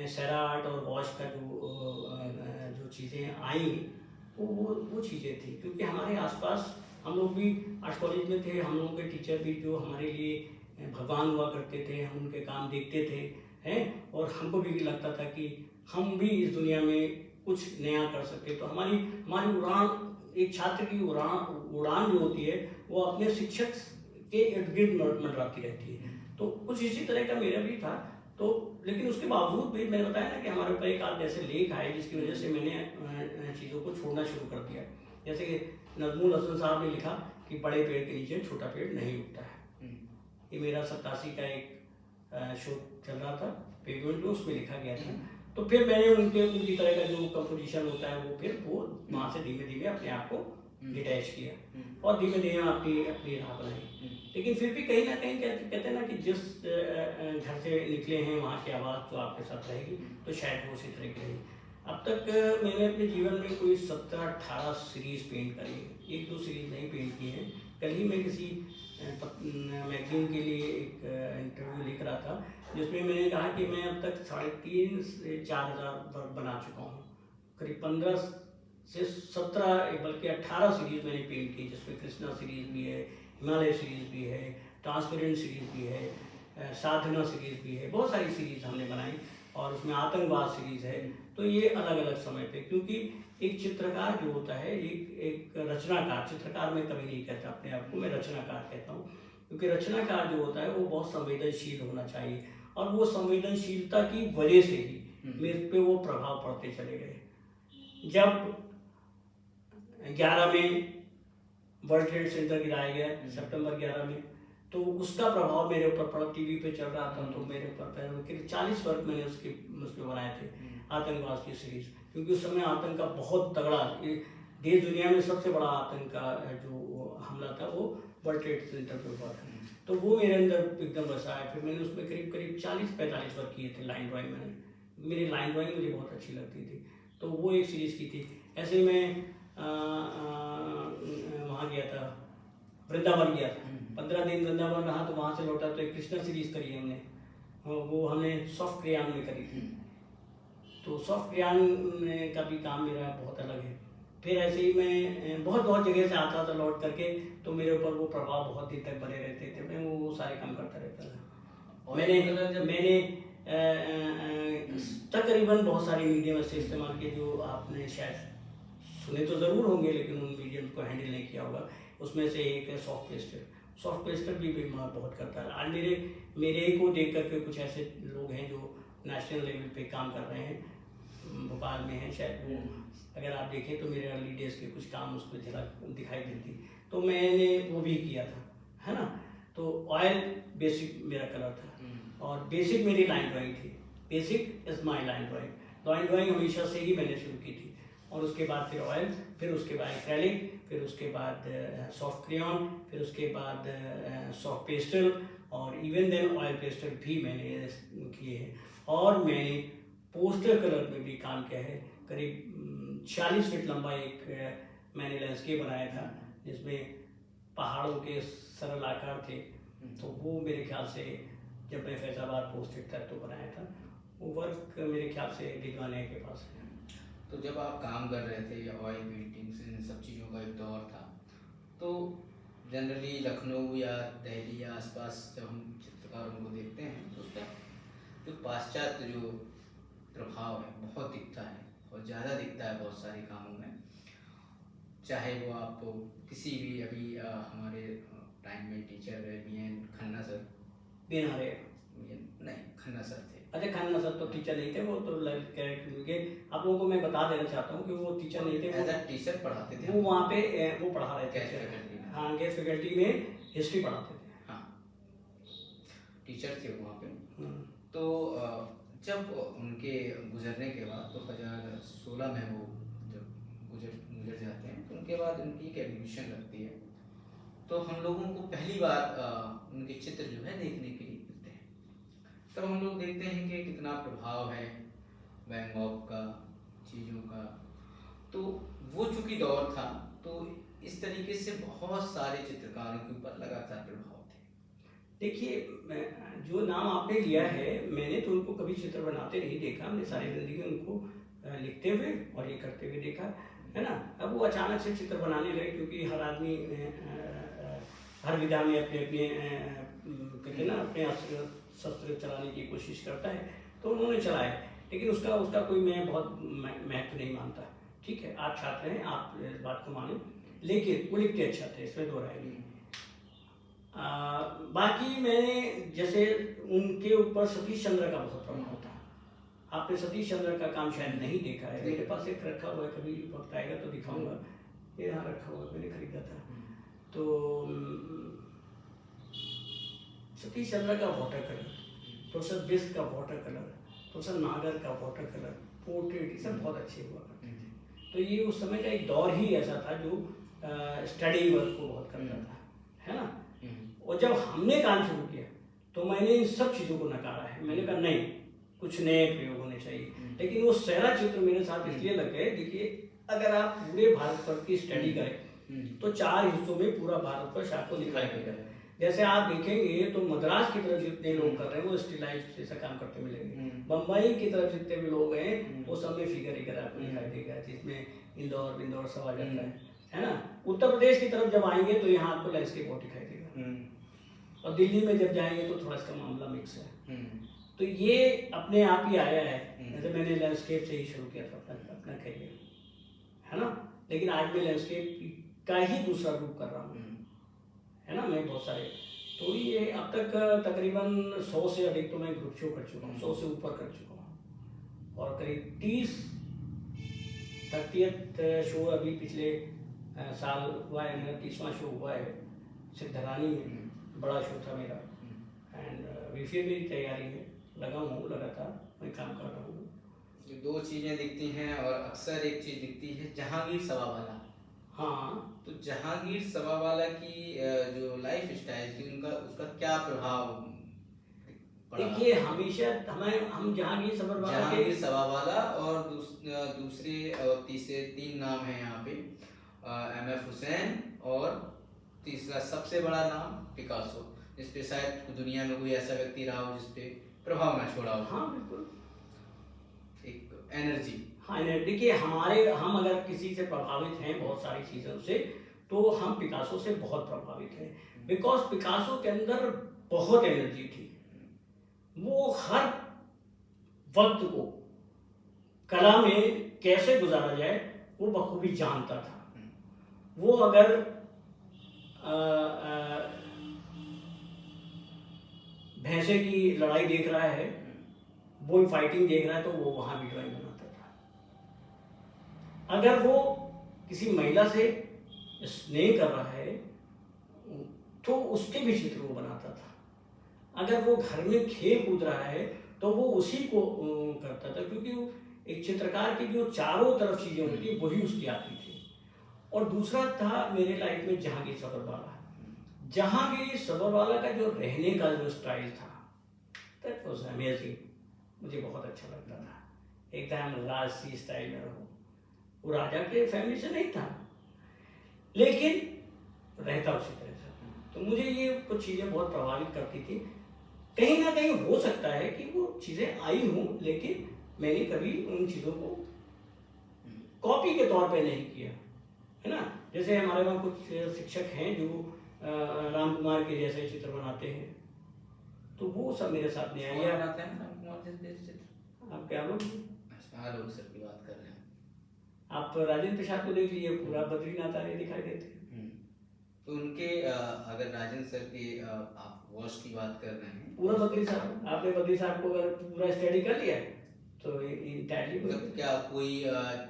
सेरा आर्ट और वॉश का जो चीज़ें आई वो चीज़ें थी। क्योंकि हमारे आसपास हम लोग भी आर्ट्स कॉलेज में थे, हम लोगों के टीचर भी जो हमारे लिए भगवान हुआ करते थे, हम उनके काम देखते थे हैं, और हमको भी लगता था कि हम भी इस दुनिया में कुछ नया कर सकते। तो हमारी उड़ान, एक छात्र की उड़ान जो होती है वो अपने शिक्षक के इर्द गिर्द मंडराती रहती है। तो कुछ इसी तरह का मेरा भी था। तो लेकिन उसके बावजूद भी मैंने बताया ना कि हमारे ऊपर एक आध ऐसे लेख आए जिसकी वजह से मैंने चीज़ों को छोड़ना शुरू कर दिया। जैसे कि नजमुल हसन साहब ने लिखा कि बड़े पेड़ के नीचे छोटा पेड़ नहीं उगता है। ये मेरा 87 का एक शो चल रहा था पेगमेंट में, उसमें लिखा गया था। तो फिर मैंने उनकी तरह का जो कंपोजिशन होता है वो वहाँ से धीमे धीमे अपने आप को डिटैच किया और धीमे धीमे अपनी राह बनाई। लेकिन फिर भी कहीं ना कहीं कहते हैं ना कि जिस घर से निकले हैं वहाँ की आवाज़ तो आपके साथ रहेगी, तो शायद वो उसी तरह की रहेगी। अब तक मैंने अपने जीवन में कोई 17-18 सीरीज़ पेंट करी है, 1-2 सीरीज़ नहीं पेंट की है। कल ही मैं किसी मैगजीन के लिए एक इंटरव्यू लिख रहा था जिसमें मैंने कहा कि मैं अब तक 3,500 से 4,000 वर्क बना चुका हूँ। करीब 15 से 17 बल्कि 18 सीरीज़ मैंने पेंट की, जिसमें कृष्णा सीरीज़ भी है, हिमालय सीरीज़ भी है, ट्रांसपेरेंट सीरीज़ भी है, साधना सीरीज़ भी है, बहुत सारी सीरीज़ हमने बनाई और उसमें आतंकवाद सीरीज़ है। तो ये अलग अलग समय पे, क्योंकि एक चित्रकार जो होता है, एक रचनाकार, चित्रकार मैं कभी नहीं कहता अपने आप को, मैं रचनाकार कहता हूँ। क्योंकि रचनाकार जो होता है वो बहुत संवेदनशील होना चाहिए, और वो संवेदनशीलता की वजह से ही मेरे पे वो प्रभाव पड़ते चले गए। जब 11 में वर्ल्ड ट्रेड सेंटर गिराया गया सितंबर 11 में, तो उसका प्रभाव मेरे ऊपर पड़ा। टीवी पे चल रहा था तो मेरे ऊपर 40 वर्क मैंने उसके बनाए थे आतंकवाद की सीरीज, क्योंकि उस समय आतंक का बहुत तगड़ा, देश दुनिया में सबसे बड़ा आतंक का जो हमला था वो वर्ल्ड ट्रेड सेंटर पे हुआ था। तो वो मेरे अंदर एकदम बसा है। फिर मैंने उसमें करीब 40-45 वर्क किए थे लाइन ड्राइंग मैंने। मेरी लाइन ड्राइंग मुझे बहुत अच्छी लगती थी, तो वो एक सीरीज़ की थी। ऐसे ही मैं वहाँ गया था, वृंदावन गया था, 15 दिन वृंदावन रहा, तो वहाँ से लौटा तो एक कृष्णा सीरीज़ करी हमने, वो हमने सॉफ्ट क्रेयॉन में करी थी। तो सॉफ्ट क्रेयॉन का भी काम मेरा बहुत अलग है। फिर ऐसे ही मैं बहुत जगह से आता था लौट करके, तो मेरे ऊपर वो प्रभाव बहुत दिन तक बने रहते थे। मैं वो सारे काम करता रहता था। और मैंने तकरीबन बहुत सारे मीडियम ऐसे इस्तेमाल किए जो आपने शायद सुने तो ज़रूर होंगे, लेकिन उन मीडियम को हैंडल नहीं किया होगा। उसमें से एक है सॉफ्ट पेस्टर। सॉफ्ट पेस्टर भी मैं बहुत करता है। आज मेरे को देख करके कुछ ऐसे लोग हैं जो नेशनल लेवल पे काम कर रहे हैं, भोपाल में हैं शायद, वो अगर आप देखें तो मेरे अर्ली डेज के कुछ काम उस पर झलक दिखाई देती, तो मैंने वो भी किया था, है ना। तो ऑयल बेसिक मेरा कलर था और बेसिक मेरी लाइन ड्राइंग थी। Basic is my line drawing. Line drawing हमेशा से ही मैंने शुरू की थी, और उसके बाद फिर ऑयल, फिर उसके बाद एक्रेलिक, फिर उसके बाद सॉफ्ट क्रेयॉन, फिर उसके बाद सॉफ्ट पेस्टल, और इवन देन ऑयल पेस्टल भी मैंने किए हैं। और मैंने पोस्टर कलर में भी काम किया है। करीब 40 फीट लंबा एक मैंने लैंडस्केप बनाया था, जिसमें पहाड़ों के सरल आकार थे। तो वो मेरे ख्याल से जब मैं फैजाबाद पोस्टेड था तो बनाया था। वो वर्क मेरे ख्याल से दिलवाने के पास है। तो जब आप काम कर रहे थे या ऑयल पेंटिंग्स इन सब चीज़ों का एक दौर था, तो जनरली लखनऊ या दिल्ली या आसपास जब हम चित्रकारों को देखते हैं तो उसका जो पाश्चात्य जो प्रभाव है बहुत दिखता है, और ज़्यादा दिखता है बहुत सारे कामों में। चाहे वो आपको किसी भी अभी हमारे टाइम में टीचर रहे बीएन खन्ना सर, नहीं खन्ना सर थे। अच्छा, खन्ना सर तो टीचर नहीं थे, वो तो कैरेक्टर के। आप लोगों को मैं बता देना चाहता हूँ कि वो टीचर नहीं थे, एज अ टीचर पढ़ाते थे। वो वहाँ पे वो पढ़ा रहे थे, हाँ, गेस्ट फैकल्टी में हिस्ट्री पढ़ाते थे। हाँ, टीचर थे वहाँ पे। तो जब उनके गुजरने के बाद 2016 में वो जब गुजर जाते हैं, तो उनके बाद उनकी एक एग्जीबिशन लगती है। तो हम लोगों को पहली बार उनके चित्र जो है देखने के लिए मिलते हैं। तब हम लोग देखते हैं कि कितना प्रभाव है वैन गॉग का, चीज़ों का। तो वो चूँकि दौर था, तो इस तरीके से बहुत सारे चित्रकारों के ऊपर लगातार प्रभाव थे। देखिए, जो नाम आपने लिया है, मैंने तो उनको कभी चित्र बनाते नहीं देखा। हमने सारी जिंदगी उनको लिखते हुए और ये करते हुए देखा, है ना। अब वो अचानक से चित्र बनाने लगे, क्योंकि हर आदमी हर विधा में अपने कहते ना अपने शस्त्र चलाने की कोशिश करता है, तो उन्होंने चलाए। लेकिन उसका कोई मैं बहुत महत्व नहीं मानता। ठीक है, आप छात्र हैं, आप इस बात को माने, लेकिन वो लिखते अच्छा थे, इसमें दो राय नहीं। बाकी मैंने जैसे उनके ऊपर सतीश चंद्र का बहुत प्रभाव था। आपने सतीश चंद्र का काम शायद नहीं देखा है, मेरे पास एक रखा हुआ है, कभी वक्त आएगा तो दिखाऊंगा। ये यहाँ रखा हुआ है, मैंने खरीदा था। तो सतीश चंद्र का वाटर कलर, प्रोफेसर बिस्क का वाटर कलर, प्रोफेसर नागर का वाटर कलर, पोर्ट्रेट, ये सब बहुत अच्छे हुआ करते थे। तो ये उस समय का एक दौर ही ऐसा था जो स्टडी वर्क को बहुत करता था, है ना। और जब हमने काम शुरू किया तो मैंने इन सब चीज़ों को नकारा है। मैंने कहा नहीं, कुछ नए प्रयोग होने चाहिए। लेकिन वो सारा चित्र मेरे साथ इसलिए लग गए। देखिए, अगर आप पूरे भारत पर की स्टडी करें तो 4 हिस्सों में पूरा भारत पर आपको दिखाई देगा। जैसे आप देखेंगे तो मद्रास की तरफ जितने लोग कर रहे हैं वो स्टिलाइज जैसा काम करते मिलेंगे। बम्बई की तरफ जितने भी लोग हैं वो सब में फिगर आपको दिखाई देगा, जिसमें इंदौर सब आ जाता है ना। उत्तर प्रदेश की तरफ जब आएंगे तो यहाँ आपको लैंडस्केप बहुत दिखाई देगा, और दिल्ली में जब जाएंगे तो थोड़ा इसका मामला मिक्स है। तो ये अपने आप ही आया है। जैसे मैंने लैंडस्केप से ही शुरू किया था अपना करियर, है ना। लेकिन आज मैं लैंडस्केप का ही दूसरा रूप कर रहा हूँ, है ना। मैं बहुत सारे, तो ये अब तक तकरीबन 100 से अधिक तो मैं ग्रुप शो कर चुका हूँ, 100 से ऊपर कर चुका हूँ, और करीब 30th शो अभी पिछले साल हुआ है, मेरा 30वां शो हुआ है सिद्धरानी में, बड़ा शो था मेरा। एंड अभी फिर मेरी तैयारी है, लगा हूँ लगातार, मैं काम कर रहा हूँ। जो दो चीज़ें दिखती हैं और अक्सर एक चीज़ दिखती है, जहांगीर सभावाला। हाँ, तो जहांगीर सभावाला की जो लाइफ स्टाइल थी, उनका उसका क्या प्रभाव पड़ा? देखिए हमेशा हम जहांगीर सफरवाला के जहांगीर सभावाला और दूसरे और तीसरे 3 नाम हैं यहाँ पे, MF हुसैन, और तीसरा सबसे बड़ा नाम पिकासो, जिस पे शायद दुनिया में कोई ऐसा व्यक्ति रहा हो जिस पे प्रभाव ना छोड़ा हो। हाँ बिल्कुल, एक एनर्जी। हाँ देखिए हम अगर किसी से प्रभावित हैं बहुत सारी चीज़ों से, तो हम पिकासो से बहुत प्रभावित हैं। बिकॉज पिकासो के अंदर बहुत एनर्जी थी, वो हर वक्त को कला में कैसे गुजारा जाए वो बखूबी जानता था। वो अगर भैंसे की लड़ाई देख रहा है, बुल फाइटिंग देख रहा है, तो वो वहां भी ड्राइंग बनाता था। अगर वो किसी महिला से स्नेह कर रहा है तो उसके भी चित्र वो बनाता था। अगर वो घर में खेल कूद रहा है तो वो उसी को करता था, क्योंकि वो एक चित्रकार की जो चारों तरफ चीजें होती थी वही उसकी आती थी। और दूसरा था मेरे लाइफ में जहांगीर सफरवाला। जहांगीर सफरवाला का जो रहने का जो स्टाइल था, दैट वाज अमेजिंग, मुझे बहुत अच्छा लगता था। एकदम राजसी स्टाइल में रहो। वो राजा के फैमिली से नहीं था, लेकिन रहता उसी तरह से। तो मुझे ये कुछ चीज़ें बहुत प्रभावित करती थी। कहीं ना कहीं हो सकता है कि वो चीज़ें आई हों, लेकिन मैंने कभी उन चीज़ों को कॉपी के तौर पे नहीं किया, है ना। जैसे हमारे वहाँ कुछ शिक्षक हैं जो राम कुमार के जैसे चित्र बनाते हैं, तो वो सब मेरे साथ नहीं आया। बनाते हैं राम कुमार जैसे चित्र? आप क्या लोग आलोक सर की बात कर रहे हैं आप? राजेंद्र प्रसाद को देख लीजिए, पूरा बद्रीनाथ आर्य दिखाई देते हैं। तो उनके अगर राजेंद्र सर के आप वॉश की बात कर रहे हैं, पूरा बद्री साहब, आपने बद्री साहब को अगर पूरा स्टडी कर लिया तो इंटायरली मतलब क्या कोई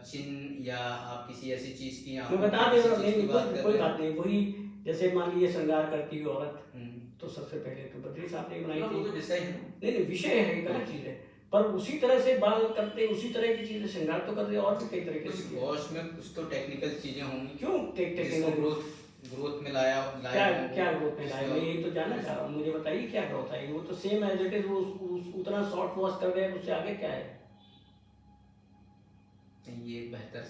चिन्ह या आप किसी ऐसी चीज की मैं बता दे रहा हूँ। नहीं कोई बात नहीं। वही जैसे मान लीजिए श्रृंगार करती हुई औरत, तो सबसे पहले तो बद्री साहब ने बनाई थी। तो विषय है, नहीं विषय है, एक अलग चीज है, पर उसी तरह से बाल करते, उसी तरह की चीजें श्रृंगार तो करते, और भी कई तरह के कुछ वॉश में कुछ तो टेक्निकल चीजें होंगी। क्यों टेक्निकल ग्रोथ में लाया क्या ग्रोथ में लाया? मैं यही तो जानना चाह रहा हूँ, मुझे बताइए क्या ग्रोथ आएगी? वो तो सेम एज इट इज, वो उतना शॉर्ट वॉश कर रहे हैं, उससे आगे क्या है? ये बेहतर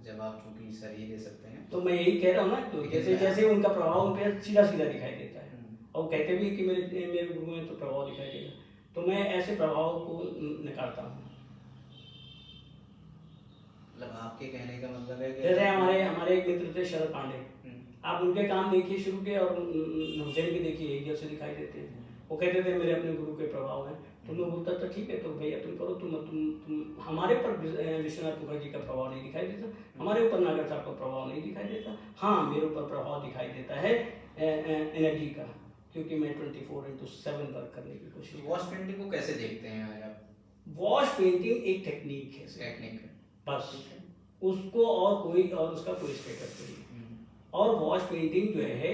जवाब चूंकि सर ही दे सकते हैं, तो मैं यही कह रहा हूँ ना, तो जैसे उनका प्रभाव उन पर सीधा सीधा दिखाई देता है, और कहते भी कि मेरे गुरु में तो प्रभाव दिखाई देगा, तो मैं ऐसे प्रभाव को निकालता हूँ। मतलब आपके कहने का मतलब है कि जैसे हमारे एक मित्र थे शरद पांडे, आप उनके काम देखिए शुरू के, और हुसैन के देखिए, एक जैसे दिखाई देते हैं। वो कहते थे मेरे अपने गुरु के प्रभाव है, तो मैं बोलता था ठीक है, तो भैया तुम करो, तुम हमारे ऊपर विश्वनाथ मुखर्जी का प्रभाव नहीं दिखाई देता, हमारे ऊपर नागर साहब का प्रभाव नहीं दिखाई देता। हाँ, मेरे ऊपर प्रभाव दिखाई देता है एनर्जी का, क्योंकि मैं 24/7 वर्क करने की कोशिश। वॉश पेंटिंग को कैसे देखते हैं आप? वॉश पेंटिंग एक टेक्निक है, बस उसको और उसका कोई स्टेटस नहीं है। और वॉश पेंटिंग जो है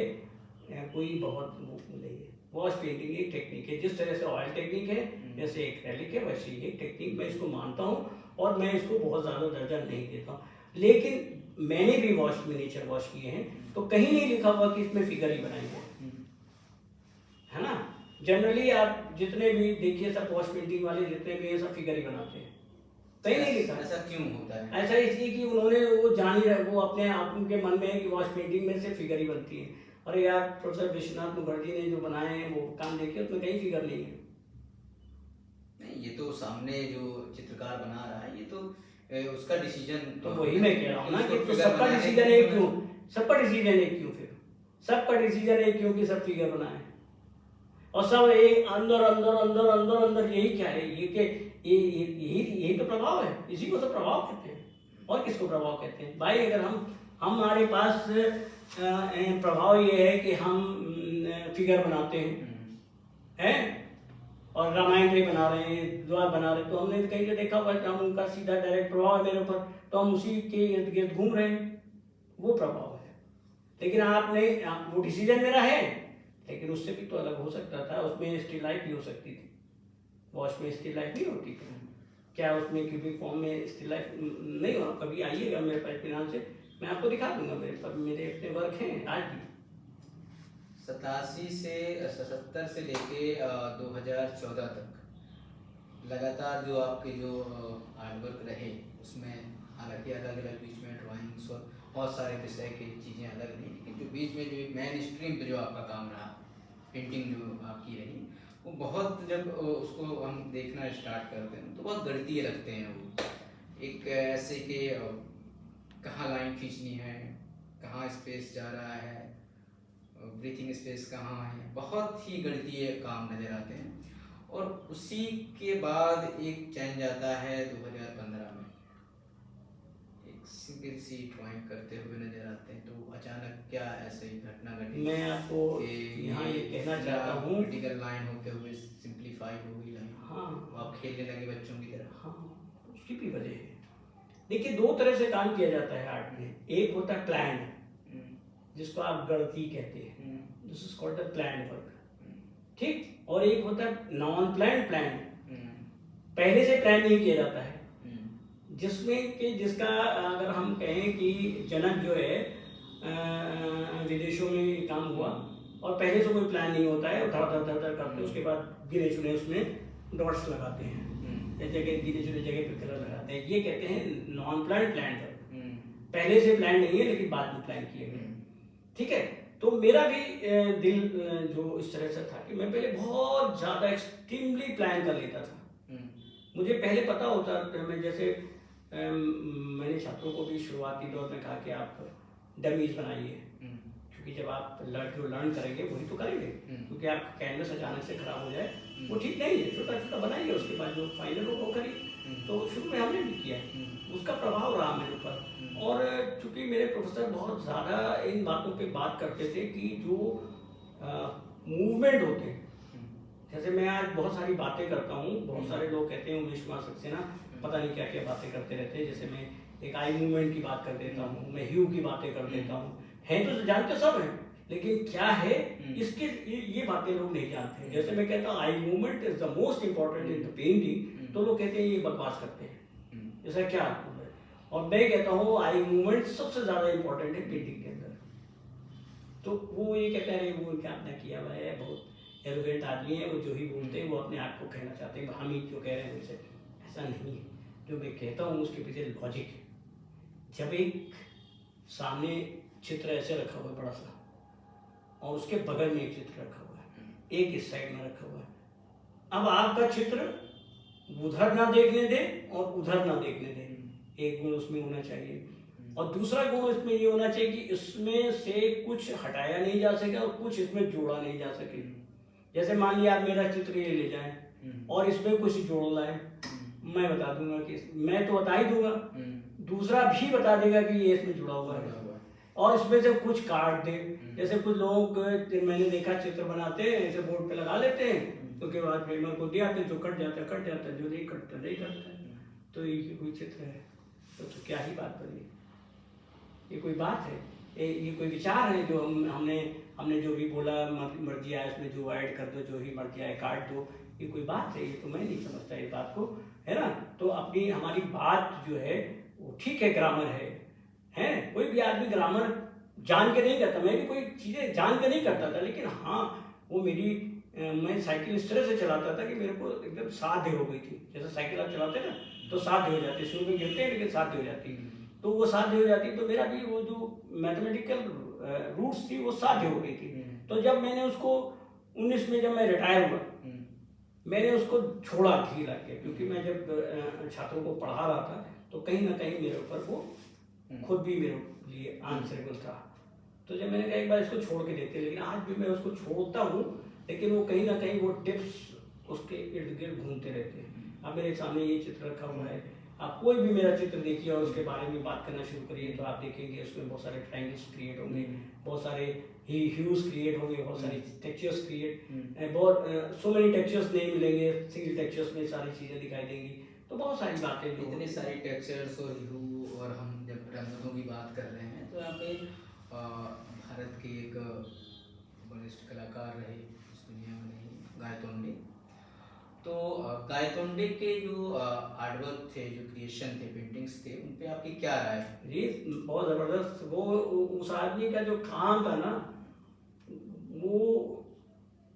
कोई बहुत नहीं है। वॉश पेंटिंग एक टेक्निक है, जिस तरह से ऑयल टेक्निक है, जैसे एक्रेलिक है, वैसे ही एक टेक्निक, मैं इसको मानता हूँ, और मैं इसको बहुत ज़्यादा दर्जा नहीं देता हूँ। लेकिन मैंने भी मिनिएचर वॉश किए हैं, तो कहीं नहीं लिखा हुआ कि इसमें फिगर ही बनाएंगे, है ना। जनरली आप जितने भी देखिए, सब वॉश पेंटिंग वाले जितने भी हैं, सब फिगर ही बनाते हैं, कहीं नहीं लिखा। ऐसा क्यों होता है? ऐसा इसलिए कि उन्होंने वो जान ही वो अपने आप उनके मन में है कि वॉश पेंटिंग में से फिगर ही बनती है। अरे यार, प्रोफेसर विश्वनाथ मुखर्जी ने जो बनाए हैं वो काम देखिए, उसमें कहीं फिगर नहीं है। नहीं, ये तो सामने जो चित्रकार बना रहा है, ये तो उसका डिसीजन। तो वही मैं कह रहा हूँ ना कि तो सबका डिसीजन है क्यों? सबका डिसीजन है क्यों? फिर सबका डिसीजन है क्यों कि सब फिगर बनाए, और सब एक अंदर अंदर अंदर अंदर अंदर, यही क्या है? यही तो प्रभाव है, इसी को तो प्रभाव कहते हैं। और किसको प्रभाव कहते हैं भाई? अगर हमारे पास प्रभाव ये है कि हम फिगर बनाते हैं, और रामायण पे बना रहे हैं, द्वार बना रहे हैं, तो हमने कहीं से देखा हुआ है, हम उनका सीधा डायरेक्ट प्रभाव है मेरे ऊपर, तो हम उसी के इर्द गिर्द घूम रहे हैं, वो प्रभाव है। लेकिन वो डिसीजन मेरा है, लेकिन उससे भी तो अलग हो सकता था, उसमें स्टिल लाइफ भी हो सकती थी, वॉश में स्टिल लाइफ नहीं होती थी क्या, उसमें क्यूबिक फॉर्म में स्टिल लाइफ नहीं हो। कभी आइएगा मेरे पास इत्मीनान से, मैं आपको दिखा दूंगा, मेरे अपने वर्क हैं आज भी। 87 से 77 से लेके 2014 तक लगातार जो आपके जो हार्ड वर्क रहे, उसमें हालांकि अलग अलग बीच में ड्राइंग्स और बहुत सारे विषय की चीज़ें अलग रही, लेकिन जो बीच में जो मेन स्ट्रीम पे जो आपका काम रहा, पेंटिंग जो आपकी रही, वो बहुत, जब उसको हम देखना स्टार्ट करते हैं तो बहुत गणितीय लगते हैं। वो एक ऐसे कि कहाँ लाइन खींचनी है, कहाँ स्पेस जा रहा है, ब्रीथिंग स्पेस कहाँ है, बहुत ही गणितीय काम नज़र आते हैं। और उसी के बाद एक चेंज आता है 2015 में, एक सिंगल सी ड्राइंग करते हुए नजर आते हैं, तो अचानक क्या ऐसे ही घटना घटी? मैं आपको यहाँ ये कहना चाहता हूँ, क्रिटिकल लाइन होते हुए सिंप्लीफाई हो गई लाइन। हाँ, आप खेलने लगे बच्चों की तरह। हाँ, उसकी भी वजह है। देखिए, दो तरह से काम किया जाता है आर्ट में, एक होता है प्लान, जिसको आप गणितीय कहते हैं, this is called the plan work, ठीक, और एक होता है नॉन प्लान, पहले से प्लान नहीं किया जाता है, जिसमें कि जिसका अगर हम कहें कि जनक जो है विदेशों में काम हुआ और पहले से कोई प्लान नहीं होता है, धर करते, उसके बाद गिने चुने उसमें डॉट्स लगाते हैं, जगह गिने चुने जगह पे कलर लगाते हैं, ये कहते हैं नॉन प्लान वर्क। पहले से प्लान नहीं है, लेकिन बाद में प्लान किए गए, ठीक है। तो मेरा भी दिल जो इस तरह से था कि मैं पहले बहुत ज़्यादा एक्सट्रीमली प्लान कर लेता था। मुझे पहले पता होता, मैं जैसे मैंने छात्रों को भी शुरुआती दौर में कहा कि आप डमीज बनाइए, क्योंकि जब आप लर्न करेंगे वही तो करेंगे, क्योंकि आपका कैनवस अचानक से खराब हो जाए वो ठीक नहीं है, छोटा छोटा बनाइए, उसके बाद जो फाइनल हो वो करिए। तो शुरू में हमने भी किया, उसका प्रभाव रहा मेरे ऊपर। और चूंकि मेरे प्रोफेसर बहुत ज़्यादा इन बातों पे बात करते थे कि जो मूवमेंट होते हैं, जैसे मैं आज बहुत सारी बातें करता हूँ, बहुत सारे लोग कहते हैं उमेश कुमार सक्सेना पता नहीं क्या क्या बातें करते रहते हैं, जैसे मैं एक आई मूवमेंट की बात कर देता हूँ, मैं ह्यू की बातें कर देता हूँ, हैं तो जानते सब हैं, लेकिन क्या है इसके ये बातें लोग नहीं जानते हैं। जैसे मैं कहता हूँ eye movement is the most important in the painting, तो लोग कहते हैं ये बकवास करते हैं, ऐसा क्या है। और मैं कहता हूँ आई मूवमेंट सबसे ज़्यादा इंपॉर्टेंट है पेंटिंग के अंदर। तो वो ये कहते हैं वो क्या आपने किया हुआ है, बहुत एरोगेंट आदमी है, वो जो ही बोलते हैं वो अपने आप को कहना चाहते हैं, हम ही जो कह रहे हैं वैसे, ऐसा नहीं है। जो मैं कहता हूँ उसके पीछे लॉजिक है। जब एक सामने चित्र ऐसे रखा हुआ है बड़ा सा, और उसके बगल में एक चित्र रखा हुआ है, एक इस साइड में रखा हुआ है, अब आपका चित्र उधर ना देखने दे और उधर ना देखने दे, एक गुण उसमें होना चाहिए। और दूसरा गुण इसमें ये होना चाहिए कि इसमें से कुछ हटाया नहीं जा सके और कुछ इसमें जोड़ा नहीं जा सके। जैसे मान लिया आप मेरा चित्र ये ले जाएं और इसमें कुछ जोड़ लाए, मैं बता दूंगा कि मैं तो बता ही दूंगा, दूसरा भी बता देगा कि ये इसमें जुड़ा हुआ है, और इसमें से कुछ काट दे। जैसे कुछ लोग मैंने देखा चित्र बनाते हैं, ऐसे बोर्ड पे लगा लेते हैं, तो उसके बाद प्रेमर को दिया जो कट जाता है, जो नहीं कटता नहीं करता है, तो ये कोई चित्र है तो क्या ही बात बनी, ये कोई बात है, ये कोई विचार है जो हमने जो भी बोला मर्जी आए इसमें जो ऐड कर दो, जो ही मर्जी आए काट दो, ये कोई बात है, ये तो मैं नहीं समझता ये बात को, है ना। तो अपनी हमारी बात जो है वो ठीक है, ग्रामर है कोई भी आदमी ग्रामर जान के नहीं करता, मैं भी कोई चीज़ें जान के नहीं करता था, लेकिन हाँ वो मैं साइकिल इस तरह से चलाता था कि मेरे को एकदम साध्य हो गई थी। जैसे साइकिल आप चलाते हैं ना तो साध्य हो जाती है, शुरू में गिरते हैं लेकिन साध्य हो जाती है, तो वो साध्य हो जाती है। तो मेरा भी वो जो मैथमेटिकल रूट्स थी वो साध्य हो गई थी। तो जब मैंने उसको 19 में जब मैं रिटायर हुआ, मैंने उसको छोड़ा धीरे के, क्योंकि मैं जब छात्रों को पढ़ा रहा था तो कहीं ना कहीं मेरे ऊपर वो खुद भी मेरे लिए आंसरेबल था। तो जब मैंने कहा एक बार इसको छोड़ के देखते, लेकिन आज भी मैं उसको छोड़ता हूँ, लेकिन वो कहीं ना कहीं वो टिप्स उसके इर्द गिर्द घूमते रहते हैं। अब मेरे सामने ये चित्र रखा हुआ है, आप कोई भी मेरा चित्र देखिए और उसके बारे में बात करना शुरू करिए तो आप देखेंगे उसमें बहुत सारे ट्रायंगल्स क्रिएट होंगे, बहुत सारे ह्यूज क्रिएट होंगे, बहुत सारी टेक्सचर्स क्रिएट, बहुत सो मेनी टेक्सचर्स नहीं मिलेंगे, सिंगल टेक्सचर्स में सारी चीज़ें दिखाई देंगी। तो बहुत सारी बातें जो इतनी सारी टेक्सचर्स और ह्यू, और हम जब रंगों की बात कर रहे हैं तो यहाँ पे भारत के एक वरिष्ठ कलाकार रहे इस दुनिया में नहीं, गायतोंडे। तो गायतोंडे के जो आर्टवर्क थे, जो क्रिएशन थे, पेंटिंग्स थे, उन पे आपकी क्या राय है? जी बहुत ज़बरदस्त। वो उस आदमी का जो काम था ना, वो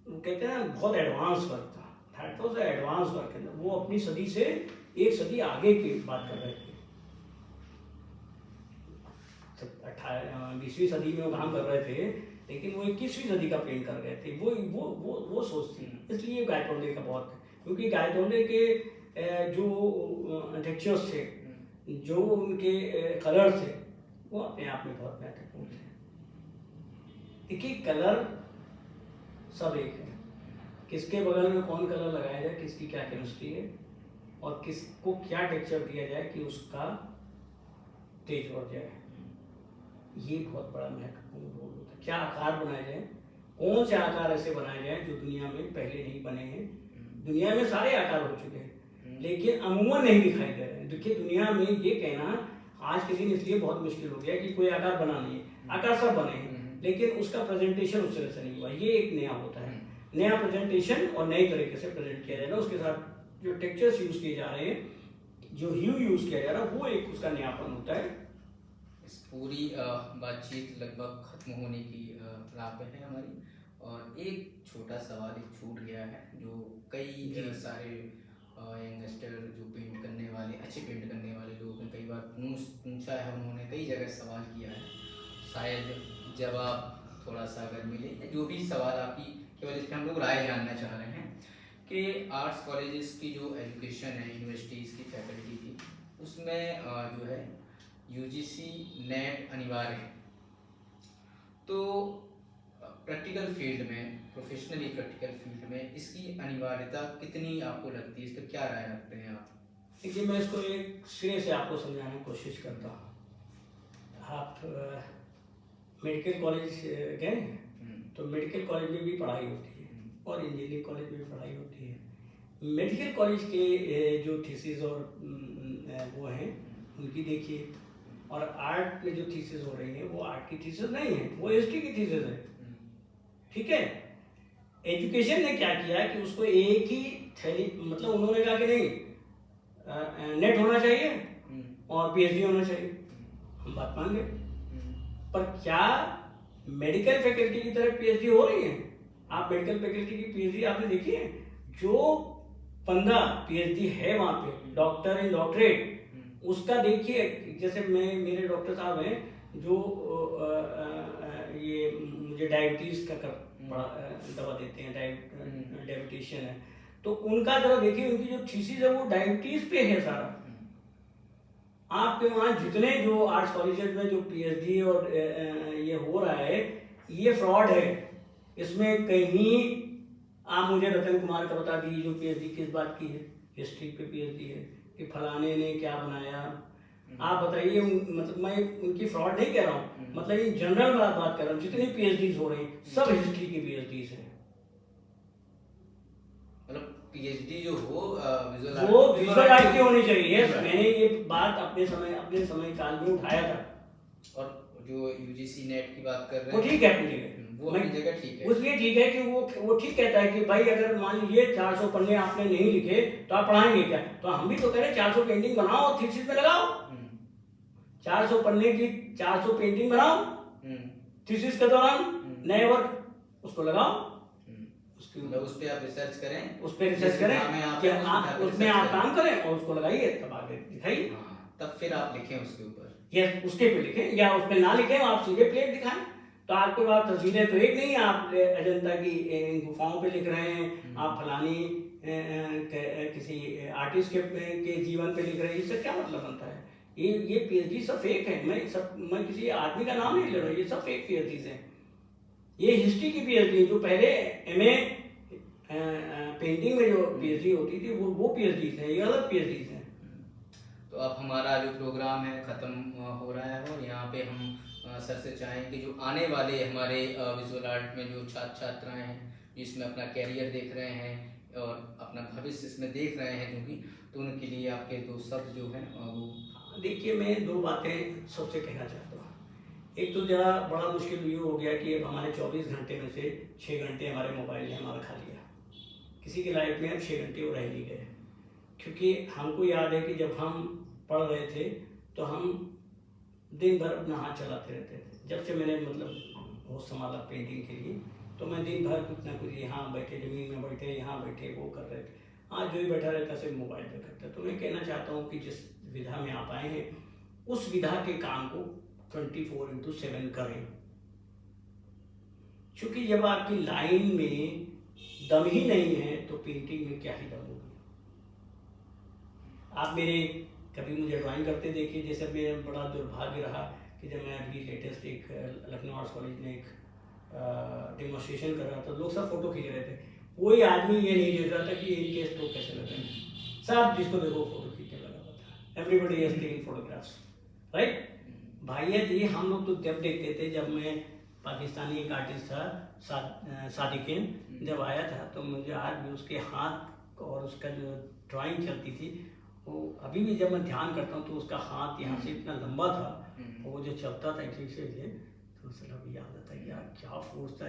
कहते हैं ना बहुत एडवांस वर्क था। दैट वाज एडवांस वर्क है। वो अपनी सदी से एक सदी आगे की बात कर रहे थे। 20वीं सदी में वो काम कर रहे थे, लेकिन वो 21वीं सदी का पेंट कर रहे थे। वो सोच थी। इसलिए गायतोंडे का बहुत, क्योंकि गायतोंडे के जो टेक्सचर्स थे, जो उनके कलर थे, वो अपने आप में बहुत महत्वपूर्ण थे। एक एक कलर सब एक है। किसके बगल में कौन कलर लगाया जाए, किसकी क्या केमिस्ट्री है और किसको क्या टेक्सचर दिया जाए कि उसका तेज बढ़ जाए, ये बहुत बड़ा महत्वपूर्ण रोल होता है। क्या आकार बनाए जाए, कौन से आकार ऐसे बनाए जाए जो दुनिया में पहले नहीं बने हैं। दुनिया में सारे आकार हो चुके हैं लेकिन अमूमन नहीं दिखाई दे रहे हैं। देखिए दुनिया में ये कहना आज के दिन इसलिए बहुत मुश्किल हो गया कि कोई आकार बना नहीं है। आकार सब बने हैं लेकिन उसका प्रेजेंटेशन उस तरह से नहीं हुआ। ये एक नया होता है, नया प्रेजेंटेशन और नए तरीके से प्रेजेंट किया जाएगा। उसके साथ जो टेक्सचर्स यूज किए जा रहे हैं, जो ह्यू यूज किया जा रहा है, वो एक उसका नयापन होता है। इस पूरी बातचीत लगभग खत्म होने की राह पे है हमारी, और एक छोटा सवाल एक छूट गया है जो कई सारे यंगस्टर जो पेंट करने वाले, अच्छे पेंट करने वाले लोग ने कई बार पूछा है, उन्होंने कई जगह सवाल किया है। शायद जवाब थोड़ा सा अगर मिले, जो भी सवाल आपकी केवल इस पर हम लोग राय जानना चाह रहे हैं कि आर्ट्स कॉलेजेस की जो एजुकेशन है, यूनिवर्सिटीज़ की फैकल्टी की, उसमें जो है यूजीसी नेट अनिवार्य है। तो प्रैक्टिकल फील्ड में, प्रोफेशनली प्रैक्टिकल फील्ड में इसकी अनिवार्यता कितनी आपको लगती है, इस पर क्या राय रखते हैं आप? देखिए मैं इसको एक सिरे से आपको समझाने की कोशिश करता हूँ। आप मेडिकल कॉलेज गए तो मेडिकल कॉलेज में भी पढ़ाई होती है और इंजीनियरिंग कॉलेज में भी पढ़ाई होती है। मेडिकल कॉलेज के जो थीसिस और वो हैं उनकी देखिए, और आर्ट में जो थीसिस हो रही है वो आर्ट की थीसिस नहीं है, वो हिस्ट्री की थीसिस है। ठीक है, एजुकेशन ने क्या किया कि उसको एक ही थैली, मतलब उन्होंने कहा कि नहीं नेट होना चाहिए और पीएचडी होना चाहिए। हम बात मान गए, पर क्या मेडिकल फैकल्टी की तरफ पीएचडी हो रही है? आप मेडिकल फैकल्टी की पीएचडी आपने देखी है? जो 15 पीएचडी है वहां पे, डॉक्टर इन डॉक्टरेट, उसका देखिए। जैसे मेरे डॉक्टर साहब हैं जो ये मुझे डायबिटीज का दवा देते हैं, डायबिटिशियन है, तो उनका जरा देखिए, उनकी जो थीसिस है वो डायबिटीज पे है सारा। आपके वहाँ जितने जो आर्ट्स कॉलेजेस में जो पीएचडी और ये हो रहा है, ये फ्रॉड है। इसमें कहीं आप मुझे रतन कुमार का बता दीजिए जो पीएचडी किस बात की है, हिस्ट्री पे पीएचडी है, कि फलाने ने क्या बनाया। आप बताइए, मतलब मैं उनकी फ्रॉड नहीं कह रहा हूँ, मतलब ये जनरल बात कर रहा हूँ। जितनी पीएचडीज हो रही हैं सब हिस्ट्री की पीएचडीज हैं। मतलब पीएचडी जो हो वो विजुअल आर्ट की होनी चाहिए। मैंने ये बात अपने समय काल में उठाया था। और जो यूजीसी नेट की बात कर रहे हैं वो ठीक है अपनी जगह, वो अपनी जगह ठीक है। उसलिए ठीक है कि वो ठीक कहता है कि भाई अगर मान लीजिए 400 पन्ने आपने नहीं लिखे तो आप पढ़ाएंगे क्या? तो हम भी तो कह रहे हैं 400 पेंटिंग बनाओ और थीसिस में लगाओ। 400 पन्ने की 400 पेंटिंग बनाओ, थीसिस के दौरान नए वर्क उसको लगाओ, उस पे आप रिसर्च करें, उस पे रिसर्च करें कि आप उसमें आप काम करें और उसको लगाइए, तब आगे दिखाइए। तब फिर आप लिखें उसके ऊपर, या उसके पे लिखें, या उस पे ना लिखें, आप सीधे प्लेट दिखाएं। तो आपके पास तस्वीरें तो एक नहीं, आप अजंता की गुफाओं पे लिख रहे हैं, आप फलानी किसी आर्टिस्ट के जीवन पे लिख रहे हैं, इससे क्या मतलब बनता है? ये पीएचडी सब फेक है। मैं किसी आदमी का नाम नहीं ले रहा हूँ, ये सब फेक पीएचडीज हैं। ये हिस्ट्री की पीएचडी, जो पहले एमए पेंटिंग में जो पीएचडी होती थी वो पीएचडीज हैं, ये अलग पीएचडीज हैं। तो अब हमारा जो प्रोग्राम है ख़त्म हो रहा है और यहाँ पे हम सर से चाहेंगे जो आने वाले हमारे विजुअल आर्ट में जो छात्र छात्राएँ हैं जिसमें अपना कैरियर देख रहे हैं और अपना भविष्य इसमें देख रहे हैं जो कि, तो उनके लिए आपके 2 शब्द जो हैं वो। देखिए, मैं 2 बातें सबसे कहना चाहता हूँ। एक तो ज़रा बड़ा मुश्किल ये हो गया कि अब हमारे 24 घंटे में से 6 घंटे हमारे मोबाइल ने हमारा खा लिया। किसी की लाइफ में अब 6 घंटे वो रह नहीं गए, क्योंकि हमको याद है कि जब हम पढ़ रहे थे तो हम दिन भर अपना हाथ चलाते रहते थे। जब से मैंने मतलब होश संभाला पेंटिंग के लिए, तो मैं दिन भर कुछ ना कुछ, यहाँ बैठे ज़मीन में बैठे, यहाँ बैठे, वो कर रहे थे। आज जो ही बैठा रहता सिर्फ मोबाइल पे करता। तो मैं कहना चाहता हूँ कि जिस विधा में आप आए हैं उस विधा के काम को 24/7 करें, क्योंकि जब आपकी लाइन में दम ही नहीं है तो पेंटिंग में क्या ही दम होगी। आप मेरे कभी मुझे ड्राइंग करते देखिए, जैसे मेरा बड़ा दुर्भाग्य रहा कि जब मैं अभी लेटेस्ट एक लखनऊ आर्ट्स कॉलेज में एक डेमोन्स्ट्रेशन कर रहा था, लोग सब फोटो खींच रहे थे। कोई आदमी ये नहीं देख रहा था कि इनके स्ट्रोक कैसे लग रहे हैं। सब जिसको देखो फोटो खींचने लगा हुआ था। Everybody is taking photographs, right. भैया जी, हम लोग तो जब देखते थे, जब मैं पाकिस्तानी एक आर्टिस्ट था सादिकेन, जब आया था तो मुझे आज भी उसके हाथ और उसका जो ड्राइंग चलती थी, वो अभी भी जब मैं ध्यान करता हूँ तो उसका हाथ यहाँ से इतना लंबा था, वो जो चलता था ठीक से, तो उसे याद आता है यार क्या फोर्स था।